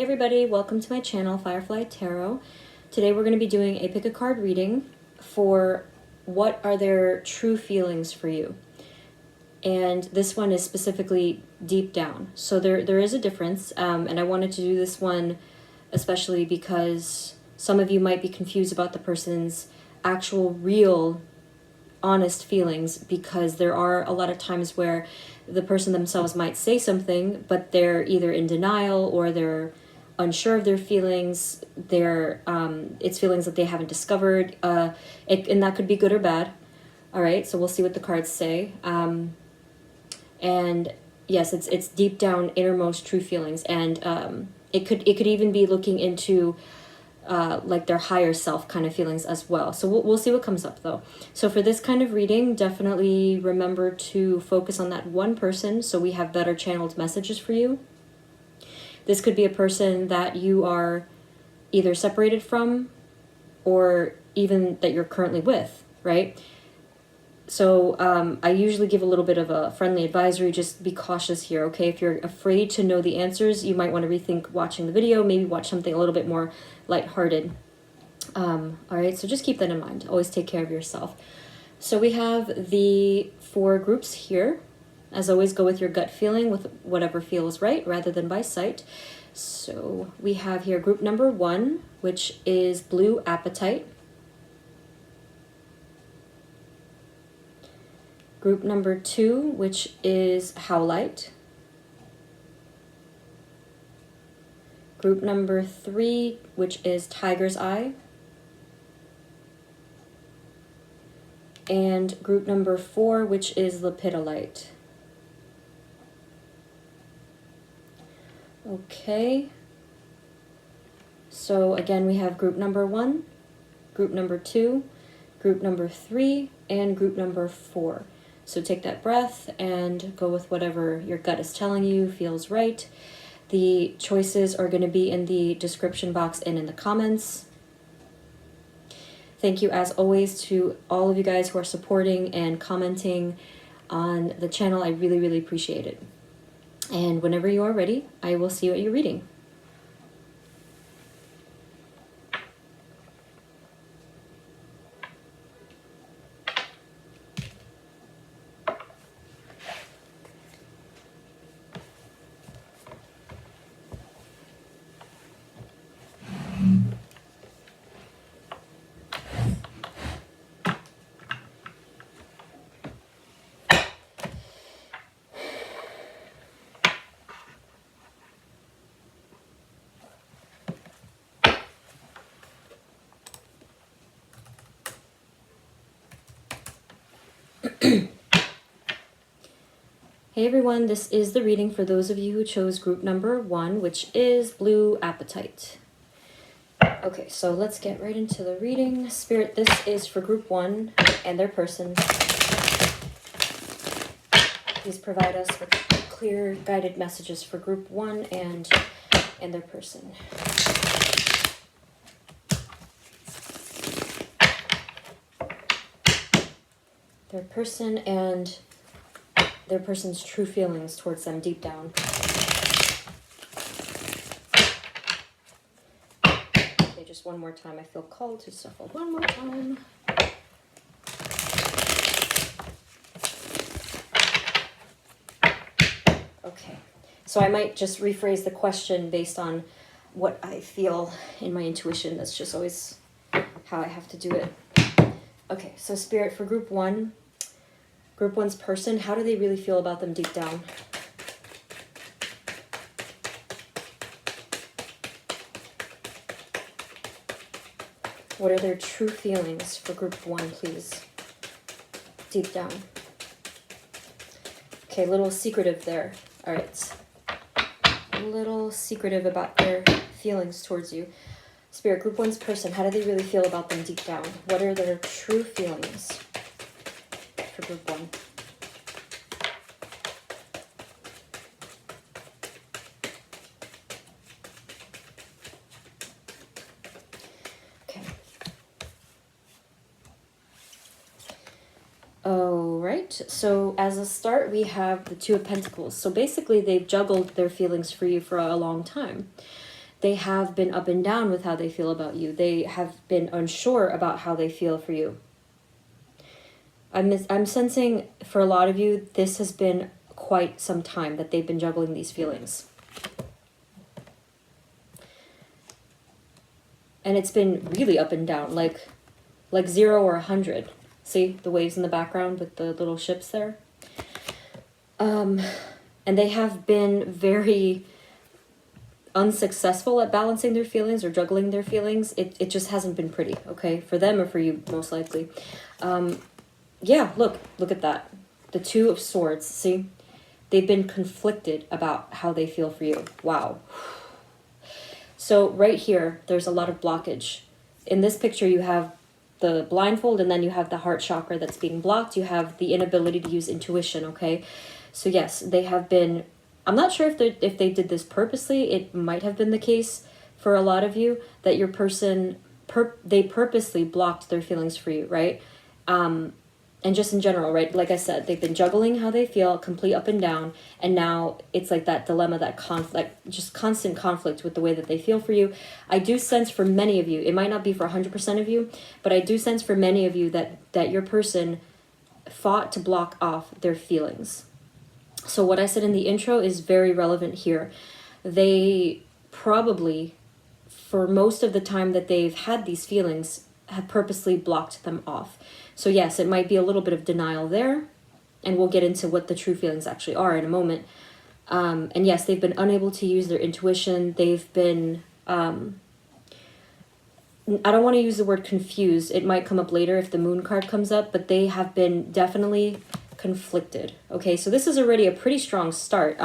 Hey everybody, welcome to my channel, Firefly Tarot. Today we're going to be doing a pick a card reading for what are their true feelings for you. And this one is specifically deep down. So there is a difference, and I wanted to do this one especially because some of you might be confused about the person's actual, real, honest feelings, because there are a lot of times where the person themselves might say something, but they're either in denial or they're unsure of their feelings. It's feelings that they haven't discovered, and that could be good or bad. All right, so we'll see what the cards say. And yes, it's deep down, innermost true feelings, and it could even be looking into like their higher self kind of feelings as well. So we'll see what comes up though. So for this kind of reading, definitely remember to focus on that one person so we have better channeled messages for you. This could be a person that you are either separated from or even that you're currently with, right? So I usually give a little bit of a friendly advisory. Just be cautious here, okay? If you're afraid to know the answers, you might want to rethink watching the video, maybe watch something a little bit more lighthearted. All right, so just keep that in mind. Always take care of yourself. So we have the 4 groups here. As always, go with your gut feeling, with whatever feels right, rather than by sight. So we have here group number 1, which is blue apatite. Group number 2, which is howlite. Group number 3, which is tiger's eye. And group number 4, which is lepidolite. Okay. So again, we have group number 1, group number 2, group number 3, and group number 4. So take that breath and go with whatever your gut is telling you feels right. The choices are going to be in the description box and in the comments. Thank you as always to all of you guys who are supporting and commenting on the channel. I really, really appreciate it. And whenever you are ready, I will see you at your reading. Hey everyone, this is the reading for those of you who chose group number 1, which is blue apatite. Okay, so let's get right into the reading. Spirit, this is for group 1 and their person. Please provide us with clear, guided messages for group 1 and their person. Their person and their person's true feelings towards them deep down. Okay, just one more time. I feel called to shuffle one more time. Okay, so I might just rephrase the question based on what I feel in my intuition. That's just always how I have to do it. Okay, so Spirit, for group 1, Group 1's person, how do they really feel about them deep down? What are their true feelings for group 1, please? Deep down. Okay, a little secretive there. All right. A little secretive about their feelings towards you. Spirit, group 1's person, how do they really feel about them deep down? What are their true feelings for group 1? Okay. All right, so as a start, we have the 2 of Pentacles. So basically, they've juggled their feelings for you for a long time. they have been up and down with how they feel about you. They have been unsure about how they feel for you. I'm sensing for a lot of you, this has been quite some time that they've been juggling these feelings. And it's been really up and down, like 0 or 100. See the waves in the background with the little ships there? And they have been very unsuccessful at balancing their feelings or juggling their feelings. It just hasn't been pretty, okay? For them or for you, most likely. Yeah, look at that. The Two of Swords, see? They've been conflicted about how they feel for you. Wow. So right here, there's a lot of blockage. In this picture, you have the blindfold, and then you have the heart chakra that's being blocked. You have the inability to use intuition, okay? So yes, they have been... I'm not sure if they did this purposely. It might have been the case for a lot of you that your person, they purposely blocked their feelings for you, right? And just in general, right? Like I said, they've been juggling how they feel, complete up and down, and now it's like that dilemma, that conflict, just constant conflict with the way that they feel for you. I do sense for many of you, it might not be for 100% of you, but I do sense for many of you that your person fought to block off their feelings. So what I said in the intro is very relevant here. They probably, for most of the time that they've had these feelings, have purposely blocked them off. So yes, it might be a little bit of denial there, and we'll get into what the true feelings actually are in a moment. And yes, they've been unable to use their intuition. They've been, I don't want to use the word confused. It might come up later if the moon card comes up, but they have been definitely conflicted. Okay, so this is already a pretty strong start.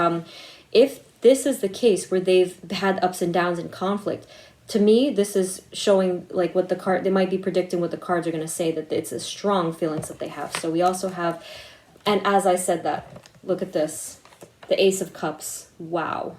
If this is the case where they've had ups and downs and conflict, to me, this is showing like what the card, they might be predicting what the cards are going to say, that it's a strong feelings that they have. So we also have, and as I said that, look at this, the Ace of Cups. Wow.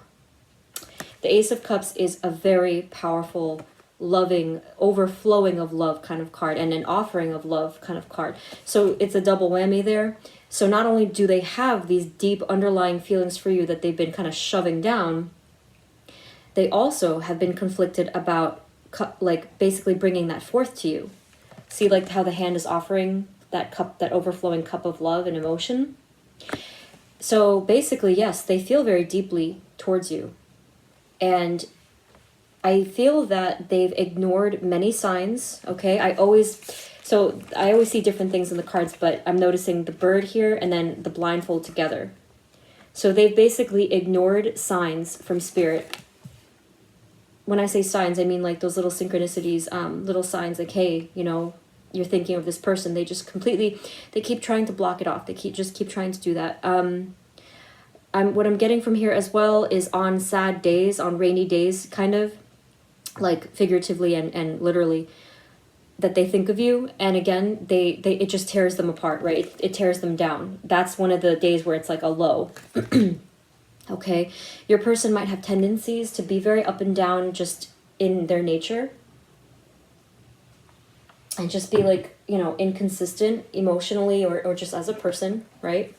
The Ace of Cups is a very powerful, loving, overflowing of love kind of card, and an offering of love kind of card. So it's a double whammy there. So not only do they have these deep underlying feelings for you that they've been kind of shoving down, they also have been conflicted about like basically bringing that forth to you. See like how the hand is offering that cup, that overflowing cup of love and emotion. So basically, yes, they feel very deeply towards you. And I feel that they've ignored many signs, okay? I always see different things in the cards, but I'm noticing the bird here and then the blindfold together. So they've basically ignored signs from spirit. When I say signs, I mean like those little synchronicities, little signs like, hey, you know, you're thinking of this person. They just completely, they keep trying to block it off. They keep trying to do that. What I'm getting from here as well is on sad days, on rainy days, kind of like figuratively and literally, that they think of you. And again, it just tears them apart, right? It tears them down. That's one of the days where it's like a low. Okay, your person might have tendencies to be very up and down just in their nature, and just be like, you know, inconsistent emotionally or just as a person, right?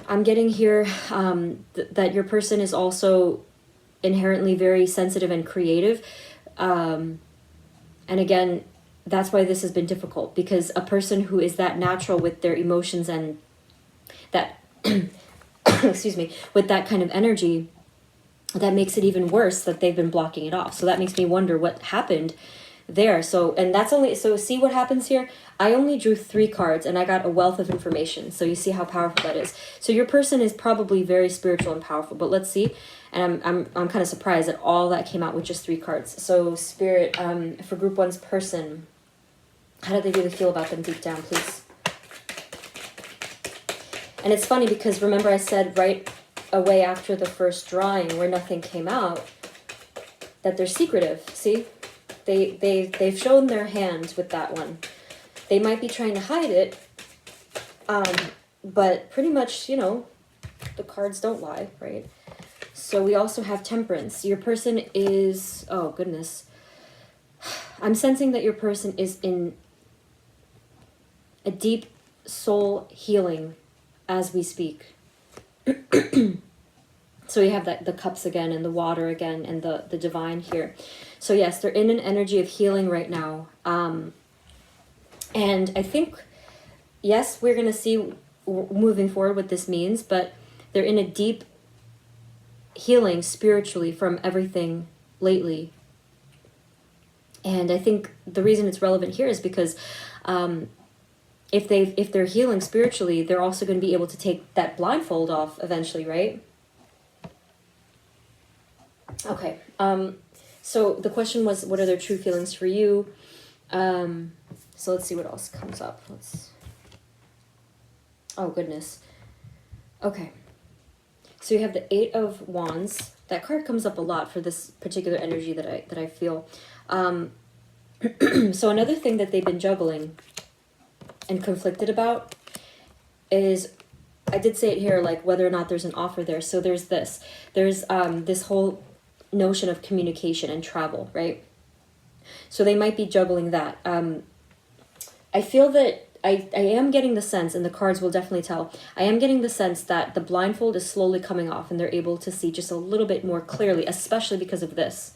I'm getting here that your person is also inherently very sensitive and creative. And again, that's why this has been difficult, because a person who is that natural with their emotions and that excuse me, with that kind of energy, that makes it even worse that they've been blocking it off. So that makes me wonder what happened there. So, and that's only, so see what happens here? I only drew 3 cards and I got a wealth of information. So you see how powerful that is. So your person is probably very spiritual and powerful, but let's see. And I'm kind of surprised that all that came out with just 3 cards. So Spirit, for Group 1's person, how do they really feel about them deep down, please? And it's funny because remember I said right away after the first drawing where nothing came out that they're secretive. See, they've shown their hand with that one. They might be trying to hide it, but pretty much, you know, the cards don't lie, right? So we also have Temperance. Your person is, oh goodness, I'm sensing that your person is in a deep soul healing as we speak. So you have that, the cups again, and the water again, and the divine here. So yes, they're in an energy of healing right now. And I think, yes, we're going to see moving forward what this means, but they're in a deep healing spiritually from everything lately. And I think the reason it's relevant here is because if they're healing spiritually, they're also going to be able to take that blindfold off eventually, right? Okay. So the question was, what are their true feelings for you? So let's see what else comes up. Oh goodness. Okay. So you have the Eight of Wands. That card comes up a lot for this particular energy that I feel. So another thing that they've been juggling and conflicted about is, I did say it here, like whether or not there's an offer there. So there's this whole notion of communication and travel, right? So they might be juggling that. I feel that I am getting the sense, and the cards will definitely tell, I am getting the sense that the blindfold is slowly coming off and they're able to see just a little bit more clearly, especially because of this.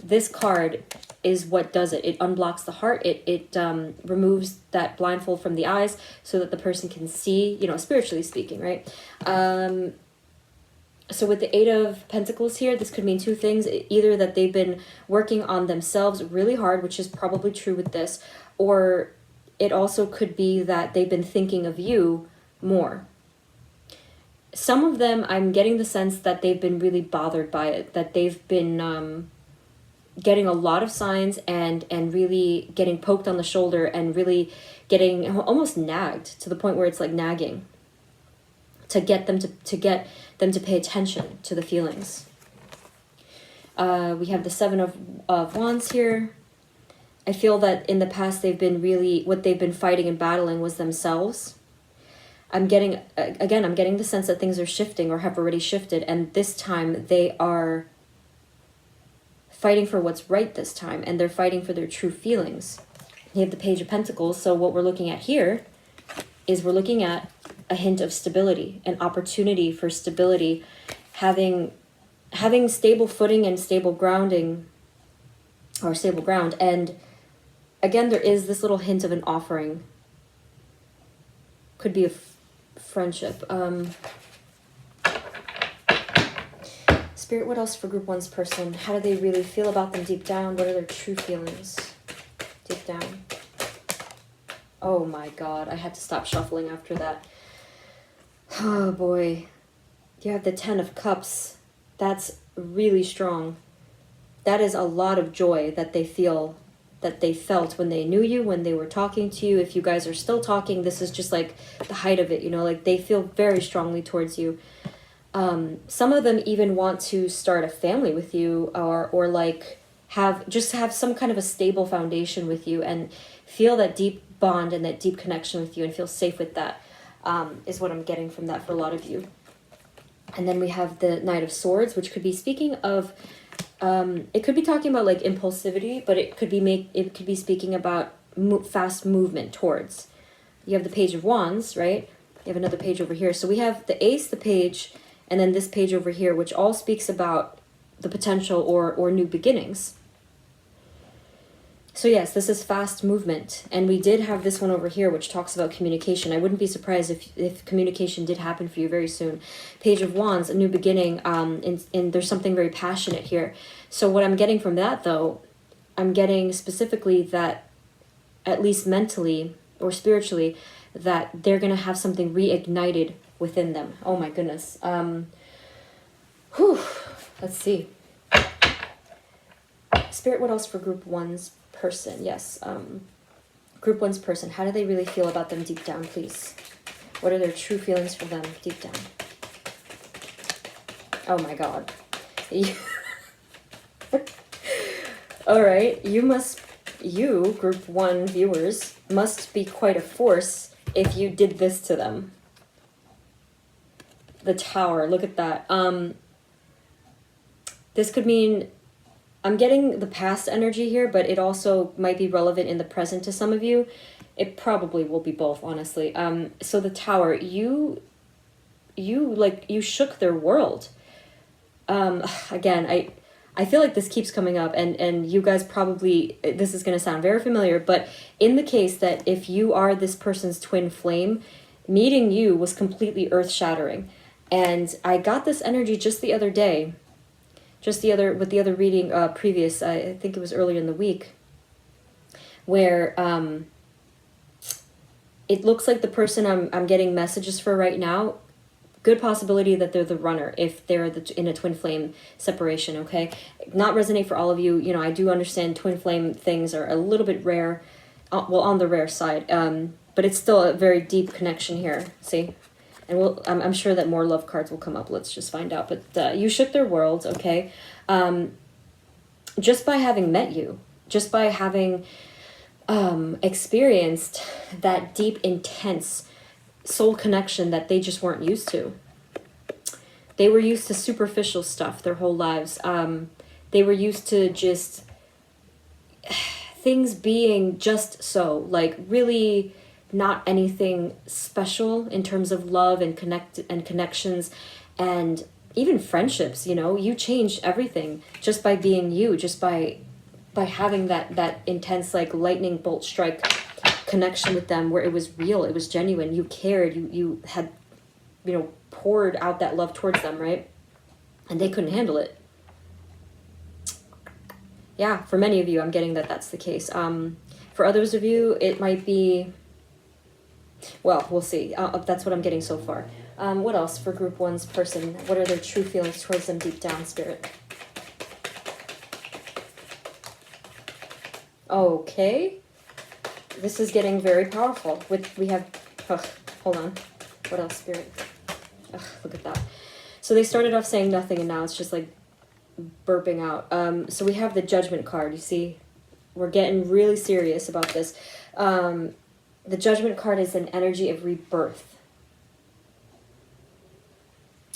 This card is what does it. It unblocks the heart. It removes that blindfold from the eyes so that the person can see, spiritually speaking, right? So with the Eight of Pentacles here, this could mean two things. Either that they've been working on themselves really hard, which is probably true with this, or it also could be that they've been thinking of you more. Some of them, I'm getting the sense that they've been really bothered by it, that they've been getting a lot of signs and really getting poked on the shoulder and really getting almost nagged to the point where it's like nagging to get them to pay attention to the feelings. We have the Seven of Wands here. I feel that in the past they've been what they've been fighting and battling was themselves. I'm getting the sense that things are shifting or have already shifted, and this time they are fighting for what's right this time, and they're fighting for their true feelings. You have the Page of Pentacles, so what we're looking at here is we're looking at a hint of stability, an opportunity for stability, having stable footing and stable grounding, or stable ground. And again, there is this little hint of an offering. Could be a friendship. Spirit, what else for Group 1's person? How do they really feel about them deep down? What are their true feelings deep down? Oh my God, I had to stop shuffling after that. Oh boy. You have the Ten of Cups. That's really strong. That is a lot of joy that they feel, that they felt when they knew you, when they were talking to you. If you guys are still talking, this is just like the height of it, like they feel very strongly towards you. Some of them even want to start a family with you, or like have some kind of a stable foundation with you and feel that deep bond and that deep connection with you and feel safe with that, is what I'm getting from that for a lot of you. And then we have the Knight of Swords, which could be speaking of, it could be talking about like impulsivity, but it could be speaking about fast movement towards. You have the Page of Wands, right? You have another page over here. So we have the Ace, the Page, and then this page over here, which all speaks about the potential or new beginnings. So yes, this is fast movement. And we did have this one over here, which talks about communication. I wouldn't be surprised if communication did happen for you very soon. Page of Wands, a new beginning, and there's something very passionate here. So what I'm getting from that, though, I'm getting specifically that, at least mentally or spiritually, that they're going to have something reignited within them. Oh my goodness. Let's see. Spirit, what else for Group 1's person? Yes. Group 1's person. How do they really feel about them deep down, please? What are their true feelings for them deep down? Oh my God. All right. You, Group 1 viewers, must be quite a force if you did this to them. The Tower, look at that. This could mean, I'm getting the past energy here, but it also might be relevant in the present to some of you. It probably will be both, honestly. So the Tower, you shook their world. Again, I feel like this keeps coming up, and you guys probably, this is going to sound very familiar, but in the case that if you are this person's twin flame, meeting you was completely earth-shattering. And I got this energy just the other day, with the other reading previous, I think it was earlier in the week, where it looks like the person I'm getting messages for right now, good possibility that they're the runner if they're in a twin flame separation, okay? Not resonate for all of you. You know, I do understand twin flame things are a little bit rare, well, on the rare side, but it's still a very deep connection here, see? And I'm sure that more love cards will come up. Let's just find out. But you shook their world, okay? Just by having met you, just by having experienced that deep, intense soul connection that they just weren't used to. They were used to superficial stuff their whole lives. They were used to just things being just so, like really not anything special in terms of love and connections and even friendships. You know, you changed everything just by being you, just by having that intense, like lightning bolt strike connection with them, where it was real, it was genuine, you cared, you had, you know, poured out that love towards them, right? And they couldn't handle it. Yeah, for many of you, I'm getting that that's the case. For others of you, it might be, well, we'll see. That's what I'm getting so far. What else for group one's person? What are their true feelings towards them deep down, Spirit? Okay. This is getting very powerful. We have, hold on. What else, Spirit? Look at that. So they started off saying nothing, and now it's just like burping out. So we have the Judgment card. You see, we're getting really serious about this. The Judgment card is an energy of rebirth.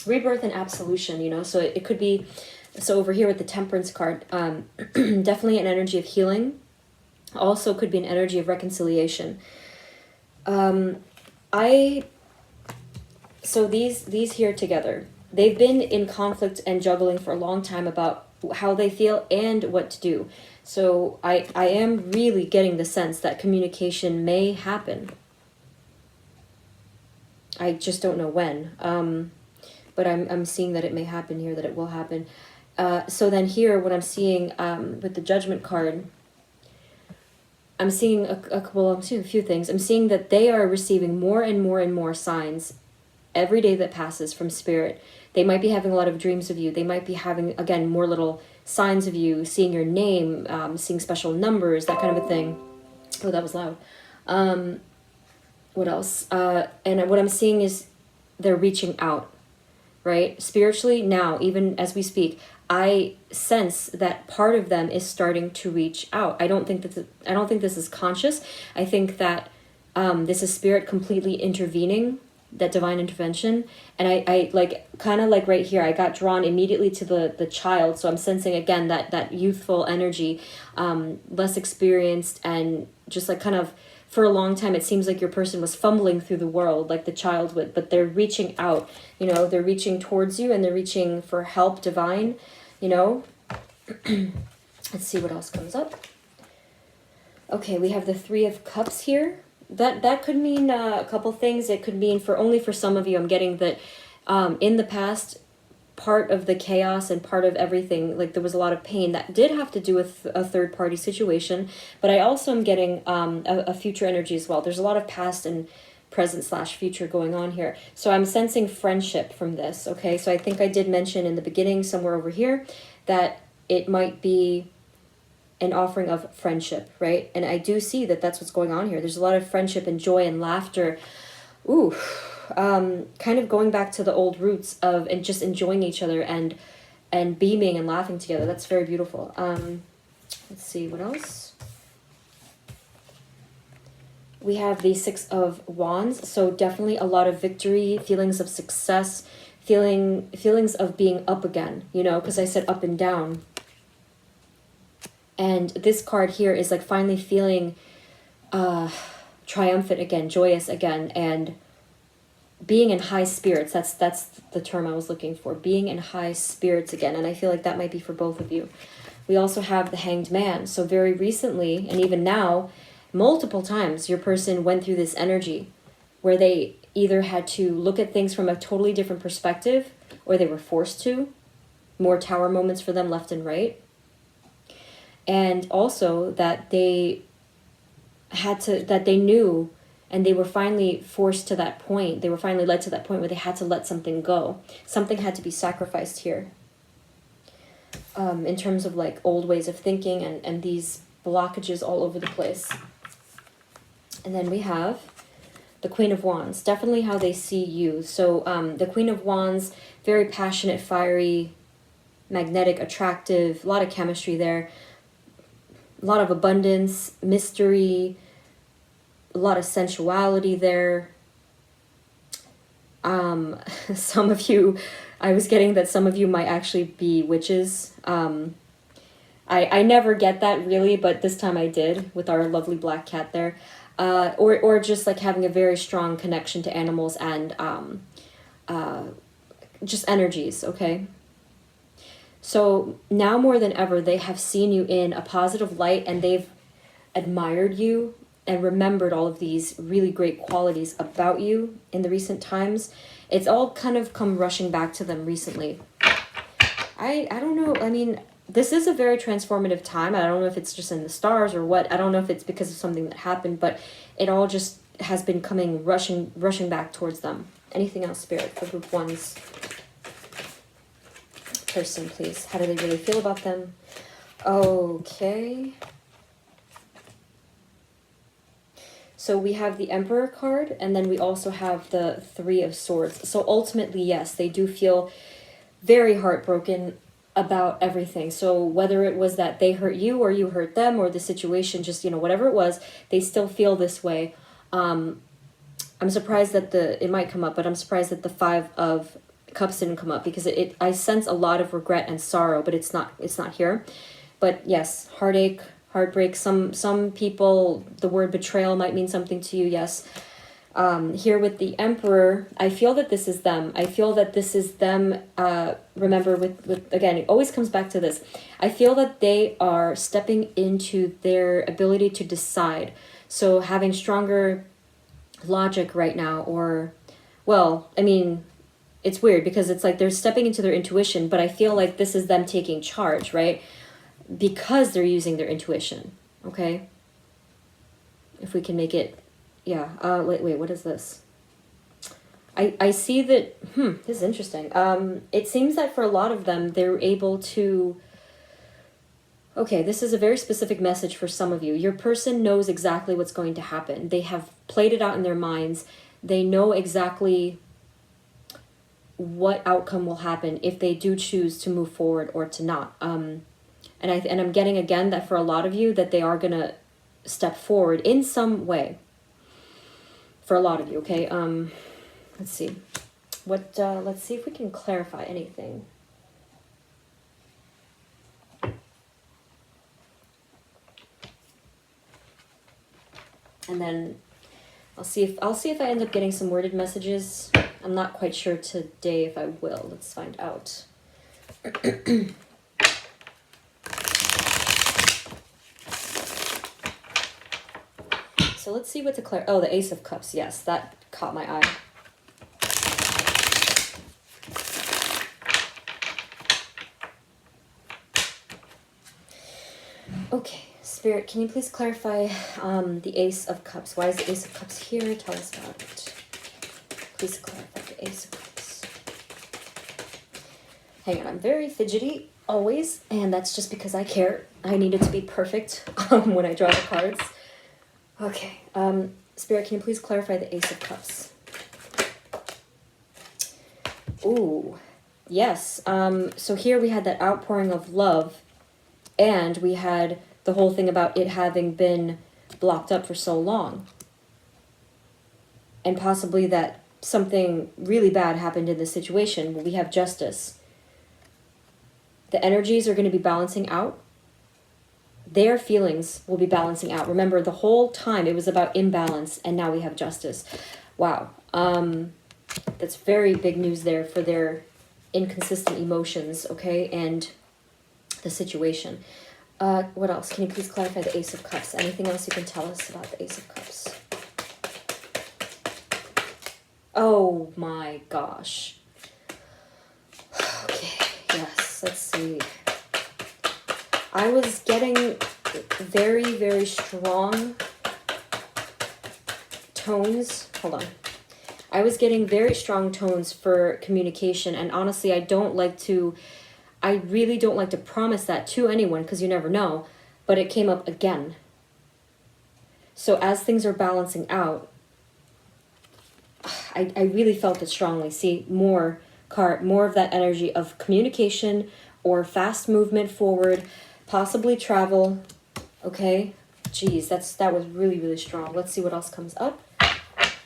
Rebirth and absolution, you know. So it could be, so over here with the Temperance card, definitely an energy of healing. Also could be an energy of reconciliation. So these here together, they've been in conflict and juggling for a long time about how they feel and what to do. So I am really getting the sense that communication may happen. I just don't know when. But I'm seeing that it may happen here, that it will happen. So then here, what I'm seeing with the Judgment card, I'm seeing I'm seeing a few things. I'm seeing that they are receiving more and more and more signs every day that passes from Spirit. They might be having a lot of dreams of you. They might be having, again, more little signs of you, seeing your name, seeing special numbers, that kind of a thing. Oh, that was loud. What else? And what I'm seeing is they're reaching out, right? Spiritually now, even as we speak, I sense that part of them is starting to reach out. I don't think this is conscious. I think that this is Spirit completely intervening, that divine intervention. And I like, kind of like right here, I got drawn immediately to the child. So I'm sensing again that youthful energy, less experienced, and just like kind of for a long time, it seems like your person was fumbling through the world like the child would, but they're reaching out, you know, they're reaching towards you and they're reaching for help divine, you know. Let's see what else comes up. Okay, we have the Three of Cups here. That could mean a couple things. It could mean only for some of you, I'm getting that in the past, part of the chaos and part of everything, like there was a lot of pain that did have to do with a third party situation. But I also am getting a future energy as well. There's a lot of past and present / future going on here. So I'm sensing friendship from this. Okay, so I think I did mention in the beginning somewhere over here that it might be an offering of friendship, right? And I do see that that's what's going on here. There's a lot of friendship and joy and laughter. Ooh, kind of going back to the old roots of and just enjoying each other and beaming and laughing together. That's very beautiful. Let's see what else. We have the Six of Wands, so definitely a lot of victory, feelings of success, feelings of being up again, you know, because I said up and down. And this card here is like finally feeling triumphant again, joyous again, and being in high spirits. That's the term I was looking for. Being in high spirits again. And I feel like that might be for both of you. We also have the Hanged Man. So very recently, and even now, multiple times, your person went through this energy where they either had to look at things from a totally different perspective, or they were forced to. More tower moments for them left and right. And also that they had to, that they knew, and they were finally forced to that point. They were finally led to that point where they had to let something go. Something had to be sacrificed here. In terms of like old ways of thinking and these blockages all over the place. And then we have the Queen of Wands. Definitely how they see you. So the Queen of Wands, very passionate, fiery, magnetic, attractive, a lot of chemistry there. A lot of abundance, mystery, a lot of sensuality there. Some of you, I was getting that some of you might actually be witches. I never get that really, but this time I did with our lovely black cat there. Or just like having a very strong connection to animals and just energies, okay? So now more than ever, they have seen you in a positive light, and they've admired you and remembered all of these really great qualities about you in the recent times. It's all kind of come rushing back to them recently. I don't know. I mean, this is a very transformative time. I don't know if it's just in the stars or what. I don't know if it's because of something that happened, but it all just has been coming rushing back towards them. Anything else, Spirit, for group one's person, please? How do they really feel about them? Okay. So we have the Emperor card, and then we also have the Three of Swords. So ultimately, yes, they do feel very heartbroken about everything. So whether it was that they hurt you or you hurt them, or the situation, just, you know, whatever it was, they still feel this way. I'm surprised that it might come up, but I'm surprised that the Five of Cups didn't come up, because I sense a lot of regret and sorrow, but it's not here. But yes, heartache, heartbreak. Some people, the word betrayal might mean something to you. Yes. Here with the Emperor, I feel that this is them. I feel that this is them. Remember, with again, it always comes back to this. I feel that they are stepping into their ability to decide. So having stronger logic right now, or, well, I mean, it's weird because it's like they're stepping into their intuition, but I feel like this is them taking charge, right? Because they're using their intuition, okay? If we can make it, yeah. Wait, what is this? I see that, this is interesting. It seems that for a lot of them, they're able to, okay, this is a very specific message for some of you. Your person knows exactly what's going to happen. They have played it out in their minds. They know exactly what outcome will happen if they do choose to move forward or to not. And I'm getting again that for a lot of you that they are gonna step forward in some way. For a lot of you, okay. Let's see. Let's see if we can clarify anything. And then I'll see if I end up getting some worded messages. I'm not quite sure today if I will. Let's find out. So let's see what to clarify. Oh, the Ace of Cups. Yes, that caught my eye. Okay, Spirit, can you please clarify the Ace of Cups? Why is the Ace of Cups here? Tell us about it. Please clarify the Ace of Cups. Hang on, I'm very fidgety always, and that's just because I care. I need it to be perfect when I draw the cards. Okay, Spirit, can you please clarify the Ace of Cups? Ooh, yes. So here we had that outpouring of love, and we had the whole thing about it having been blocked up for so long. And possibly that something really bad happened in this situation. We have justice. The energies are going to be balancing out. Their feelings will be balancing out. Remember, the whole time it was about imbalance, and now we have justice. Wow. That's very big news there for their inconsistent emotions, okay, and the situation. What else? Can you please clarify the Ace of Cups? Anything else you can tell us about the Ace of Cups? Oh my gosh. Okay, yes, let's see. I was getting very, very strong tones. Hold on. I was getting very strong tones for communication, and honestly, I really don't like to promise that to anyone because you never know, but it came up again. So as things are balancing out, I really felt it strongly. See, more of that energy of communication or fast movement forward, possibly travel. Okay, geez, that was really, really strong. Let's see what else comes up.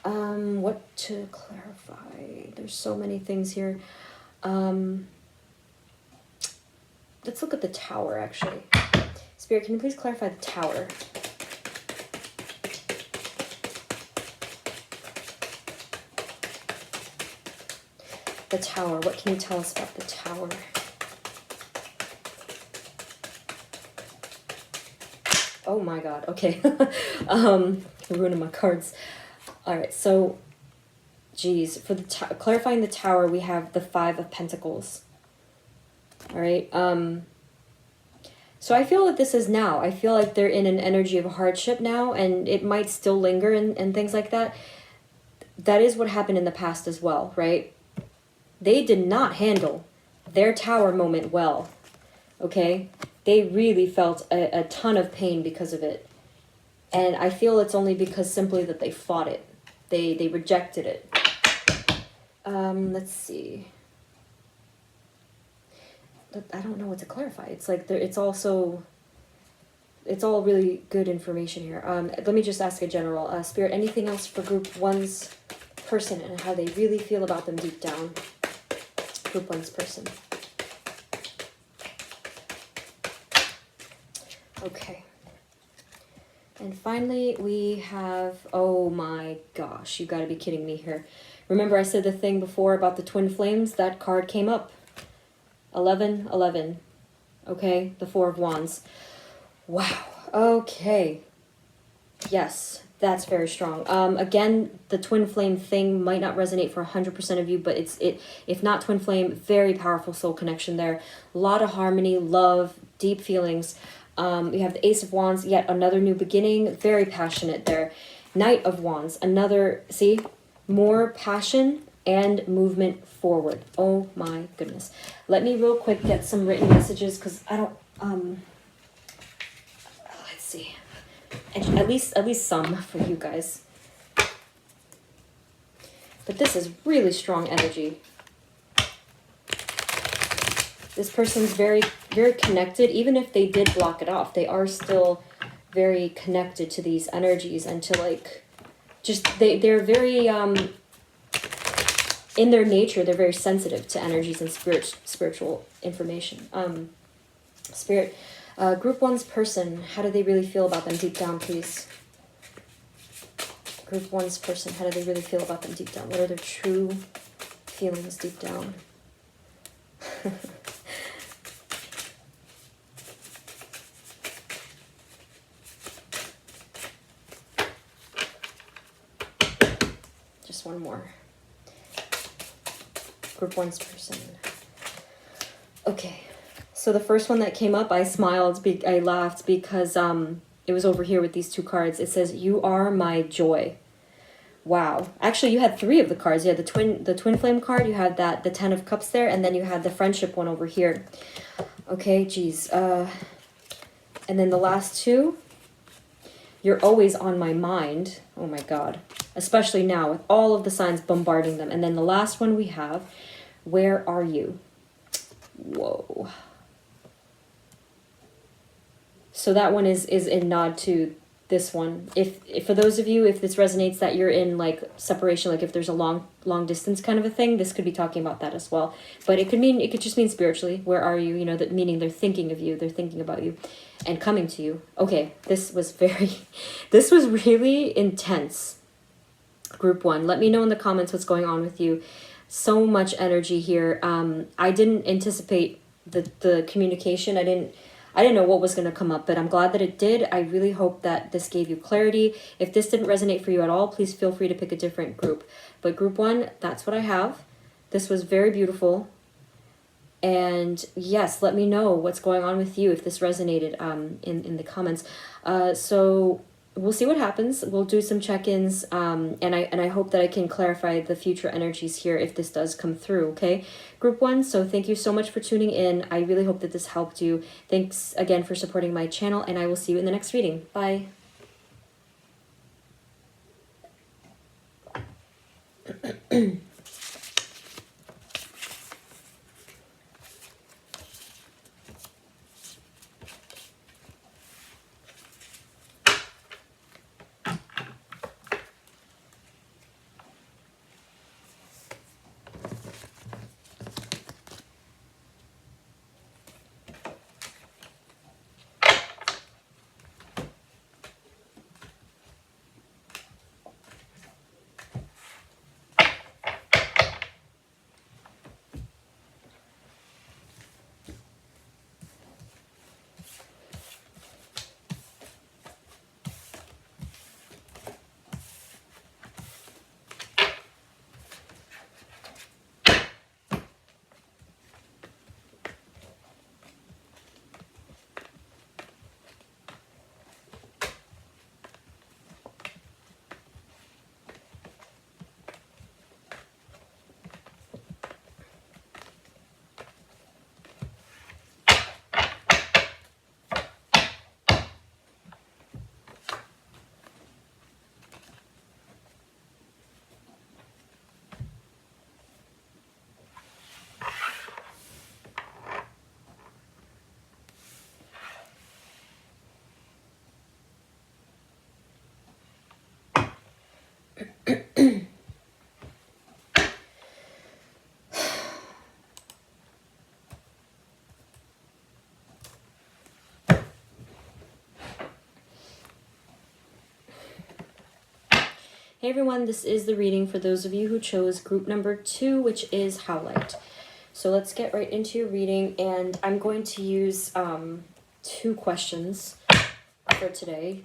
What to clarify? There's so many things here. Let's look at the Tower, actually. Spirit, can you please clarify the Tower? The Tower. What can you tell us about the Tower? Oh my god. Okay. Ruining my cards. All right. So, geez, for the clarifying the Tower, we have the Five of Pentacles. All right. So I feel that this is now. I feel like they're in an energy of hardship now, and it might still linger and things like that. That is what happened in the past as well, right? They did not handle their Tower moment well, okay? They really felt a ton of pain because of it. And I feel it's only because simply that they fought it. They rejected it. Let's see. I don't know what to clarify. It's like it's all really good information here. Let me just ask a general. Spirit, anything else for Group 1's person and how they really feel about them deep down? Group 1's person. Okay. And finally, we have, oh my gosh, you gotta be kidding me here. Remember I said the thing before about the twin flames? That card came up. 11, 11. Okay, the Four of Wands. Wow. Okay. Yes, that's very strong. Again, the twin flame thing might not resonate for 100% of you, but if not twin flame, very powerful soul connection there. A lot of harmony, love, deep feelings. We have the Ace of Wands, yet another new beginning, very passionate there. Knight of Wands, another, see, more passion and movement forward. Oh my goodness. Let me real quick get some written messages because I don't, let's see. At least some for you guys. But this is really strong energy. This person's very, very connected. Even if they did block it off, they are still very connected to these energies and to like, just, they're very, in their nature, they're very sensitive to energies and spiritual information. Spirit, Group 1's person, how do they really feel about them deep down, please? Group 1's person, how do they really feel about them deep down? What are their true feelings deep down? Just one more. Group 1's person. Okay, so the first one that came up, I smiled, I laughed because it was over here with these two cards. It says, "You are my joy." Wow. Actually, you had three of the cards. You had the twin flame card, you had the 10 of Cups there, and then you had the friendship one over here. Okay, geez. And then the last two, "You're always on my mind." Oh my God. Especially now with all of the signs bombarding them. And then the last one we have, "Where are you?" Whoa. So that one is in nod to this one. If for those of you, if this resonates that you're in like separation, like if there's a long distance kind of a thing, this could be talking about that as well. But it could just mean spiritually, where are you? You know, that meaning they're thinking of you, they're thinking about you and coming to you. Okay, this was really intense. group one. Let me know in the comments what's going on with you. So much energy here. I didn't anticipate the communication. I didn't know what was going to come up, but I'm glad that it did. I really hope that this gave you clarity. If this didn't resonate for you at all, please feel free to pick a different group. But group one, that's what I have. This was very beautiful. And yes, let me know what's going on with you if this resonated in the comments. So we'll see what happens. We'll do some check-ins, and I hope that I can clarify the future energies here if this does come through, okay? Group one, so thank you so much for tuning in. I really hope that this helped you. Thanks again for supporting my channel, and I will see you in the next reading. Bye. Hey everyone, this is the reading for those of you who chose group number 2, which is howlite. So let's get right into your reading, and I'm going to use 2 questions for today.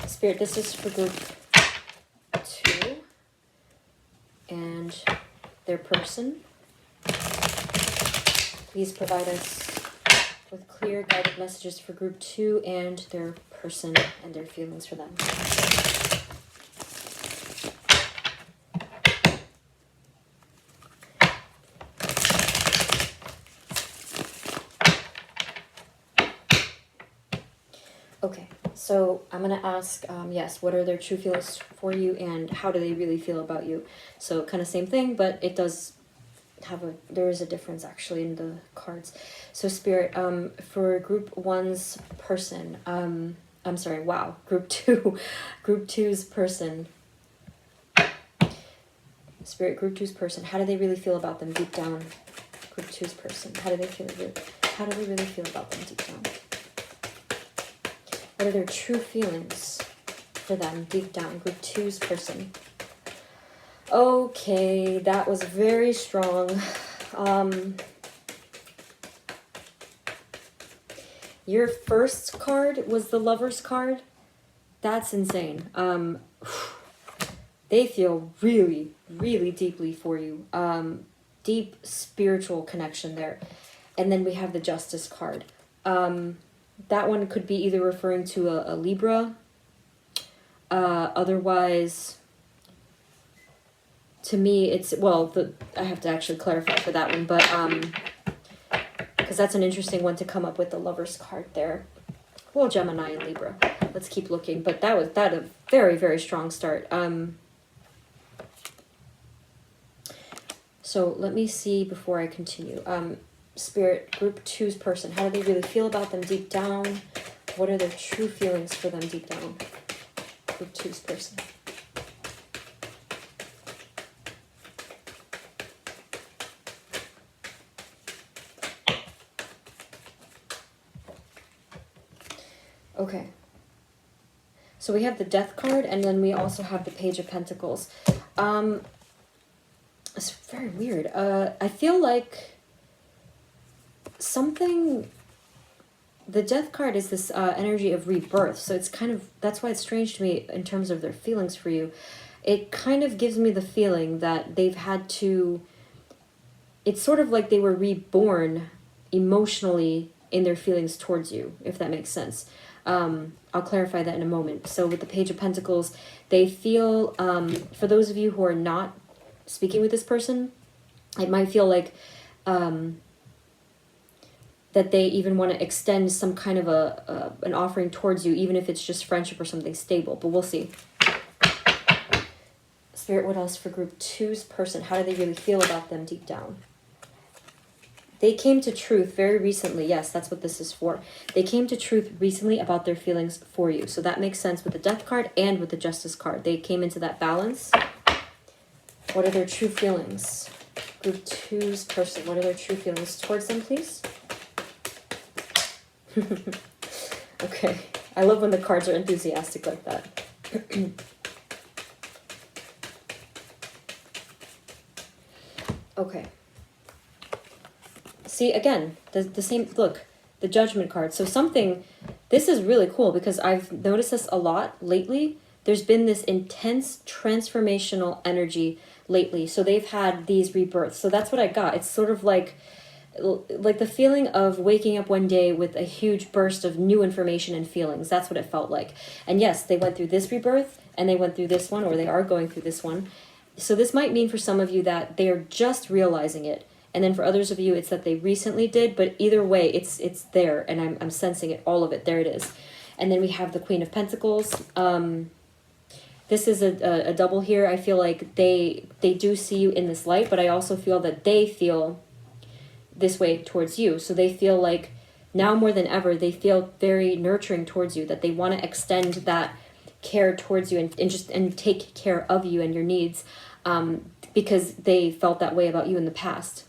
Spirit, this is for group 2 and their person. Please provide us with clear guided messages for group 2 and their person and their feelings for them. Okay, so I'm going to ask, yes, what are their true feelings for you and how do they really feel about you? So kind of same thing, but it does have there is a difference actually in the cards. So Spirit, for group 1's person, I'm sorry, wow, group 2, group 2's person. Spirit, group 2's person, how do they really feel about them deep down? Group 2's person, how do they really feel about them deep down? What are their true feelings for them deep down? Group 2's person. Okay, that was very strong. Your first card was the Lover's card. That's insane. They feel really, really deeply for you. Deep spiritual connection there. And then we have the Justice card. That one could be either referring to a Libra. Otherwise, to me, it's, well, I have to actually clarify for that one, but, because that's an interesting one to come up with, the Lover's card there. Well, Gemini and Libra. Let's keep looking, but that a very, very strong start. So let me see before I continue. Spirit, group 2's person, how do they really feel about them deep down? What are their true feelings for them deep down? Group 2's person. Okay. So we have the Death card, and then we also have the Page of Pentacles. It's very weird. I feel like something... The Death card is this energy of rebirth, so it's kind of... That's why it's strange to me in terms of their feelings for you. It kind of gives me the feeling that they've had to... It's sort of like they were reborn emotionally in their feelings towards you, if that makes sense. I'll clarify that in a moment. So with the Page of Pentacles, they feel, for those of you who are not speaking with this person, it might feel like that they even want to extend some kind of an offering towards you, even if it's just friendship or something stable. But we'll see. Spirit, what else for group 2's person? How do they really feel about them deep down? They came to truth very recently. Yes, that's what this is for. They came to truth recently about their feelings for you. So that makes sense with the Death card and with the Justice card. They came into that balance. What are their true feelings? Group 2's person, what are their true feelings towards them, please? Okay. I love when the cards are enthusiastic like that. Okay. See, again, the same, look, the Judgment card. So something, this is really cool because I've noticed this a lot lately. There's been this intense transformational energy lately. So they've had these rebirths. So that's what I got. It's sort of like the feeling of waking up one day with a huge burst of new information and feelings. That's what it felt like. And yes, they went through this rebirth and they went through this one, or they are going through this one. So this might mean for some of you that they are just realizing it. And then for others of you, it's that they recently did, but either way, it's there, and I'm sensing it, all of it. There it is. And then we have the Queen of Pentacles. This is a double here. I feel like they do see you in this light, but I also feel that they feel this way towards you. So they feel like now more than ever, they feel very nurturing towards you, that they want to extend that care towards you and take care of you and your needs, because they felt that way about you in the past,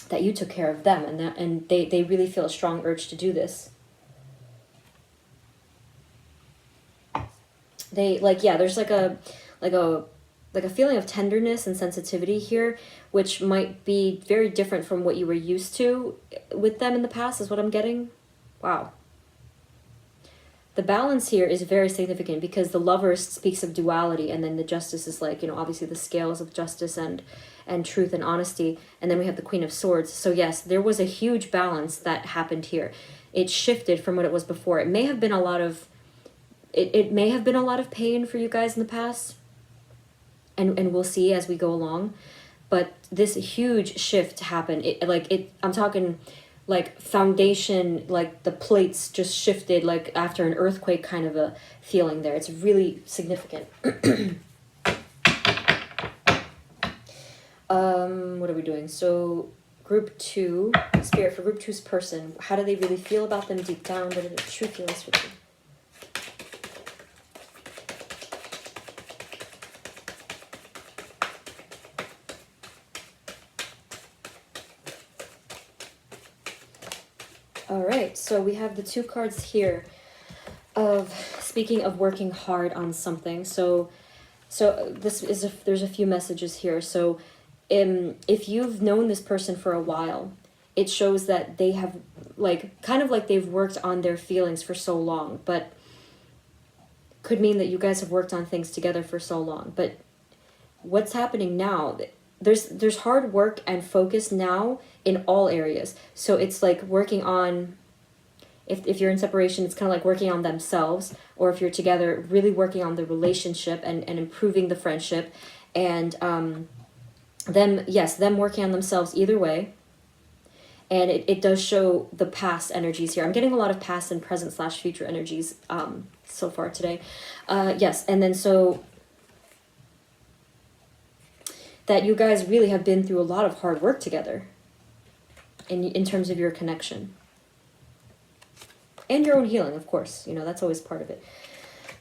that you took care of them, and they really feel a strong urge to do this. They there's like a feeling of tenderness and sensitivity here, which might be very different from what you were used to with them in the past, is what I'm getting. Wow. The balance here is very significant because the Lovers speaks of duality, and then the Justice is like, obviously the scales of justice and truth and honesty. And then we have the Queen of Swords. So yes, there was a huge balance that happened here. It shifted from what it was before. It may have been a lot of, it may have been a lot of pain for you guys in the past. And we'll see as we go along. But this huge shift happened. I'm talking like foundation, like the plates just shifted like after an earthquake kind of a feeling there. It's really significant. What are we doing? So group 2, Spirit, for group 2's person, how do they really feel about them deep down? What are their true feelings for them? All right, so we have the 2 cards here of speaking of working hard on something. So this is there's a few messages here. So if you've known this person for a while, it shows that they have kind of like they've worked on their feelings for so long, but could mean that you guys have worked on things together for so long. But what's happening now, there's hard work and focus now in all areas. So it's like working on, if you're in separation, it's kind of like working on themselves, or if you're together, really working on the relationship and improving the friendship, and them working on themselves either way. And it does show the past energies here. I'm getting a lot of past and present / future energies so far today. Yes, and then so that you guys really have been through a lot of hard work together in terms of your connection. And your own healing, of course. That's always part of it.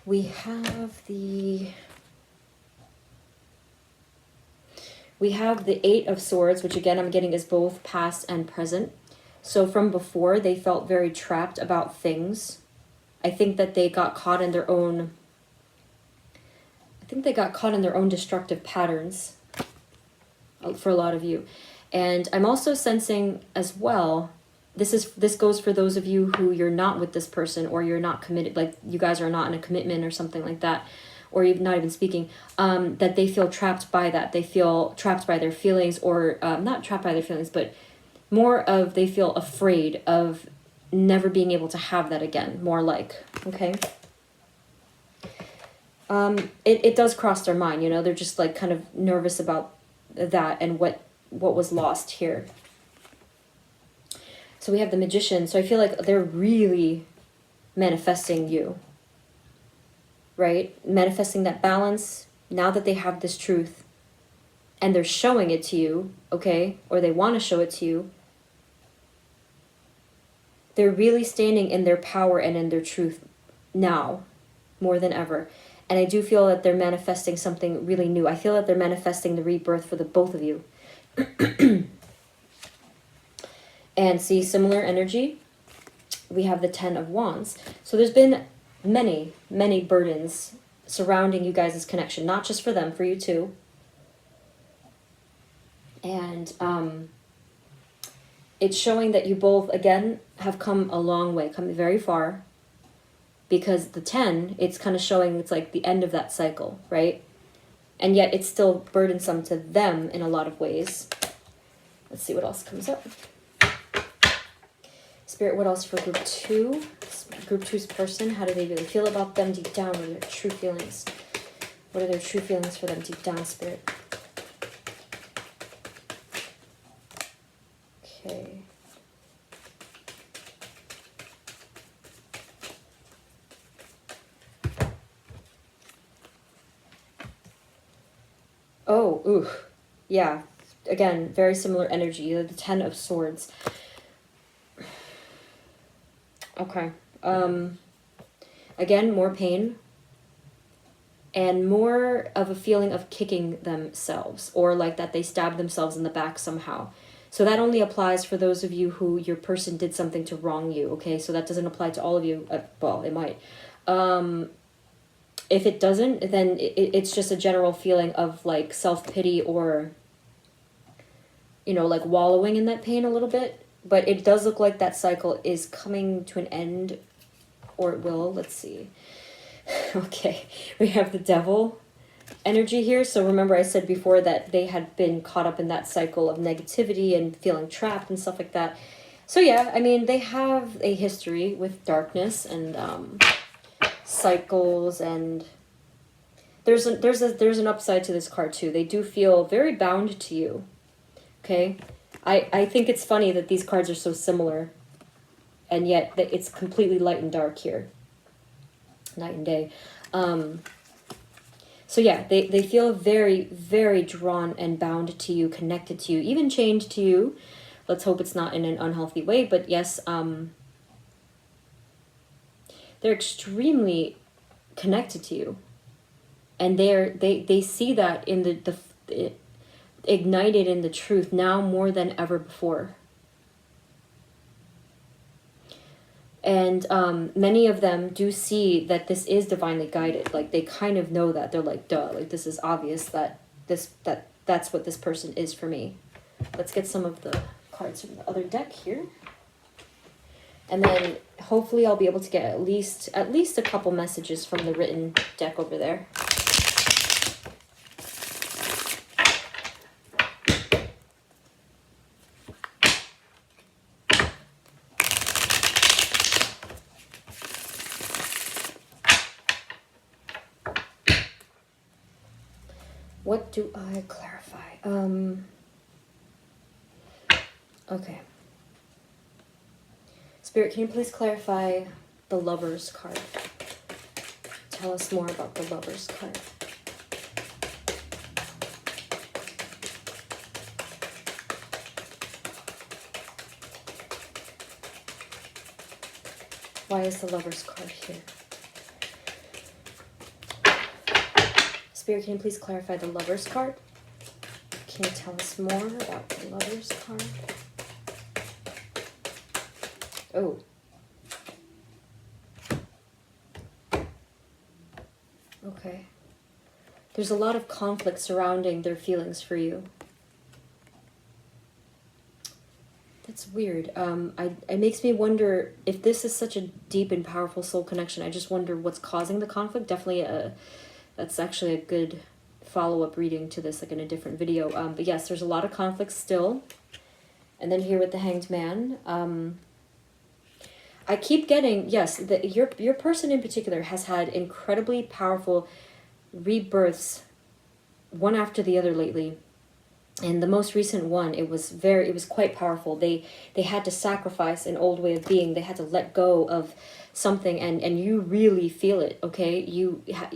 We have the 8 of Swords, which again I'm getting is both past and present. So from before, they felt very trapped about things. I think that they got caught in their own I think they got caught in their own destructive patterns for a lot of you. And I'm also sensing as well, this goes for those of you who you're not with this person, or you're not committed, like you guys are not in a commitment or something like that, or you're not even speaking, that they feel trapped by that. They feel trapped by their feelings, or not trapped by their feelings, but more of they feel afraid of never being able to have that again, more like, okay? It does cross their mind, you know, they're just like kind of nervous about that and what was lost here. So we have the Magician. So I feel like they're really manifesting you, right? Manifesting that balance now that they have this truth and they're showing it to you, okay? Or they want to show it to you. They're really standing in their power and in their truth now more than ever. And I do feel that they're manifesting something really new. I feel that they're manifesting the rebirth for the both of you. And see, similar energy, we have the 10 of Wands. So there's been many, many burdens surrounding you guys' connection, not just for them, for you too. And it's showing that you both, again, have come a long way, come very far. Because the 10, it's kind of showing it's like the end of that cycle, right? And yet it's still burdensome to them in a lot of ways. Let's see what else comes up. Spirit, what else for group 2? Group 2's person, how do they really feel about them deep down? What are their true feelings? What are their true feelings for them deep down, Spirit? Okay. Oh, ooh. Yeah. Again, very similar energy. The 10 of Swords. Okay. Again, more pain. And more of a feeling of kicking themselves. Or like that they stabbed themselves in the back somehow. So that only applies for those of you who your person did something to wrong you. Okay, so that doesn't apply to all of you. Well, it might. If it doesn't, then it's just a general feeling of like self-pity or, you know, like wallowing in that pain a little bit. But it does look like that cycle is coming to an end, or it will. Let's see. Okay, we have the Devil energy here. So remember I said before that they had been caught up in that cycle of negativity and feeling trapped and stuff like that. So yeah, I mean, they have a history with darkness and cycles, and there's an upside to this card too. They do feel very bound to you. Okay, I think it's funny that these cards are so similar, and yet it's completely light and dark here, night and day. So yeah, they feel very, very drawn and bound to you, connected to you, even chained to you. Let's hope it's not in an unhealthy way, but yes, they're extremely connected to you, and they see that in the ignited in the truth now more than ever before. And many of them do see that this is divinely guided. Like they kind of know that. They're like, duh, like this is obvious that that's what this person is for me. Let's get some of the cards from the other deck here. And then hopefully I'll be able to get at least a couple messages from the written deck over there. What do I clarify? Okay. Spirit, can you please clarify the Lover's card? Tell us more about the Lover's card. Why is the Lover's card here? Spirit, can you please clarify the Lover's card? Can you tell us more about the Lover's card? Oh. Okay. There's a lot of conflict surrounding their feelings for you. That's weird. It makes me wonder if this is such a deep and powerful soul connection. I just wonder what's causing the conflict. Definitely that's actually a good follow-up reading to this, like in a different video. But yes, there's a lot of conflict still. And then here with the Hanged Man, I keep getting, yes, your person in particular has had incredibly powerful rebirths, one after the other lately. And the most recent one, it was quite powerful. They had to sacrifice an old way of being. They had to let go of something, and you really feel it, okay?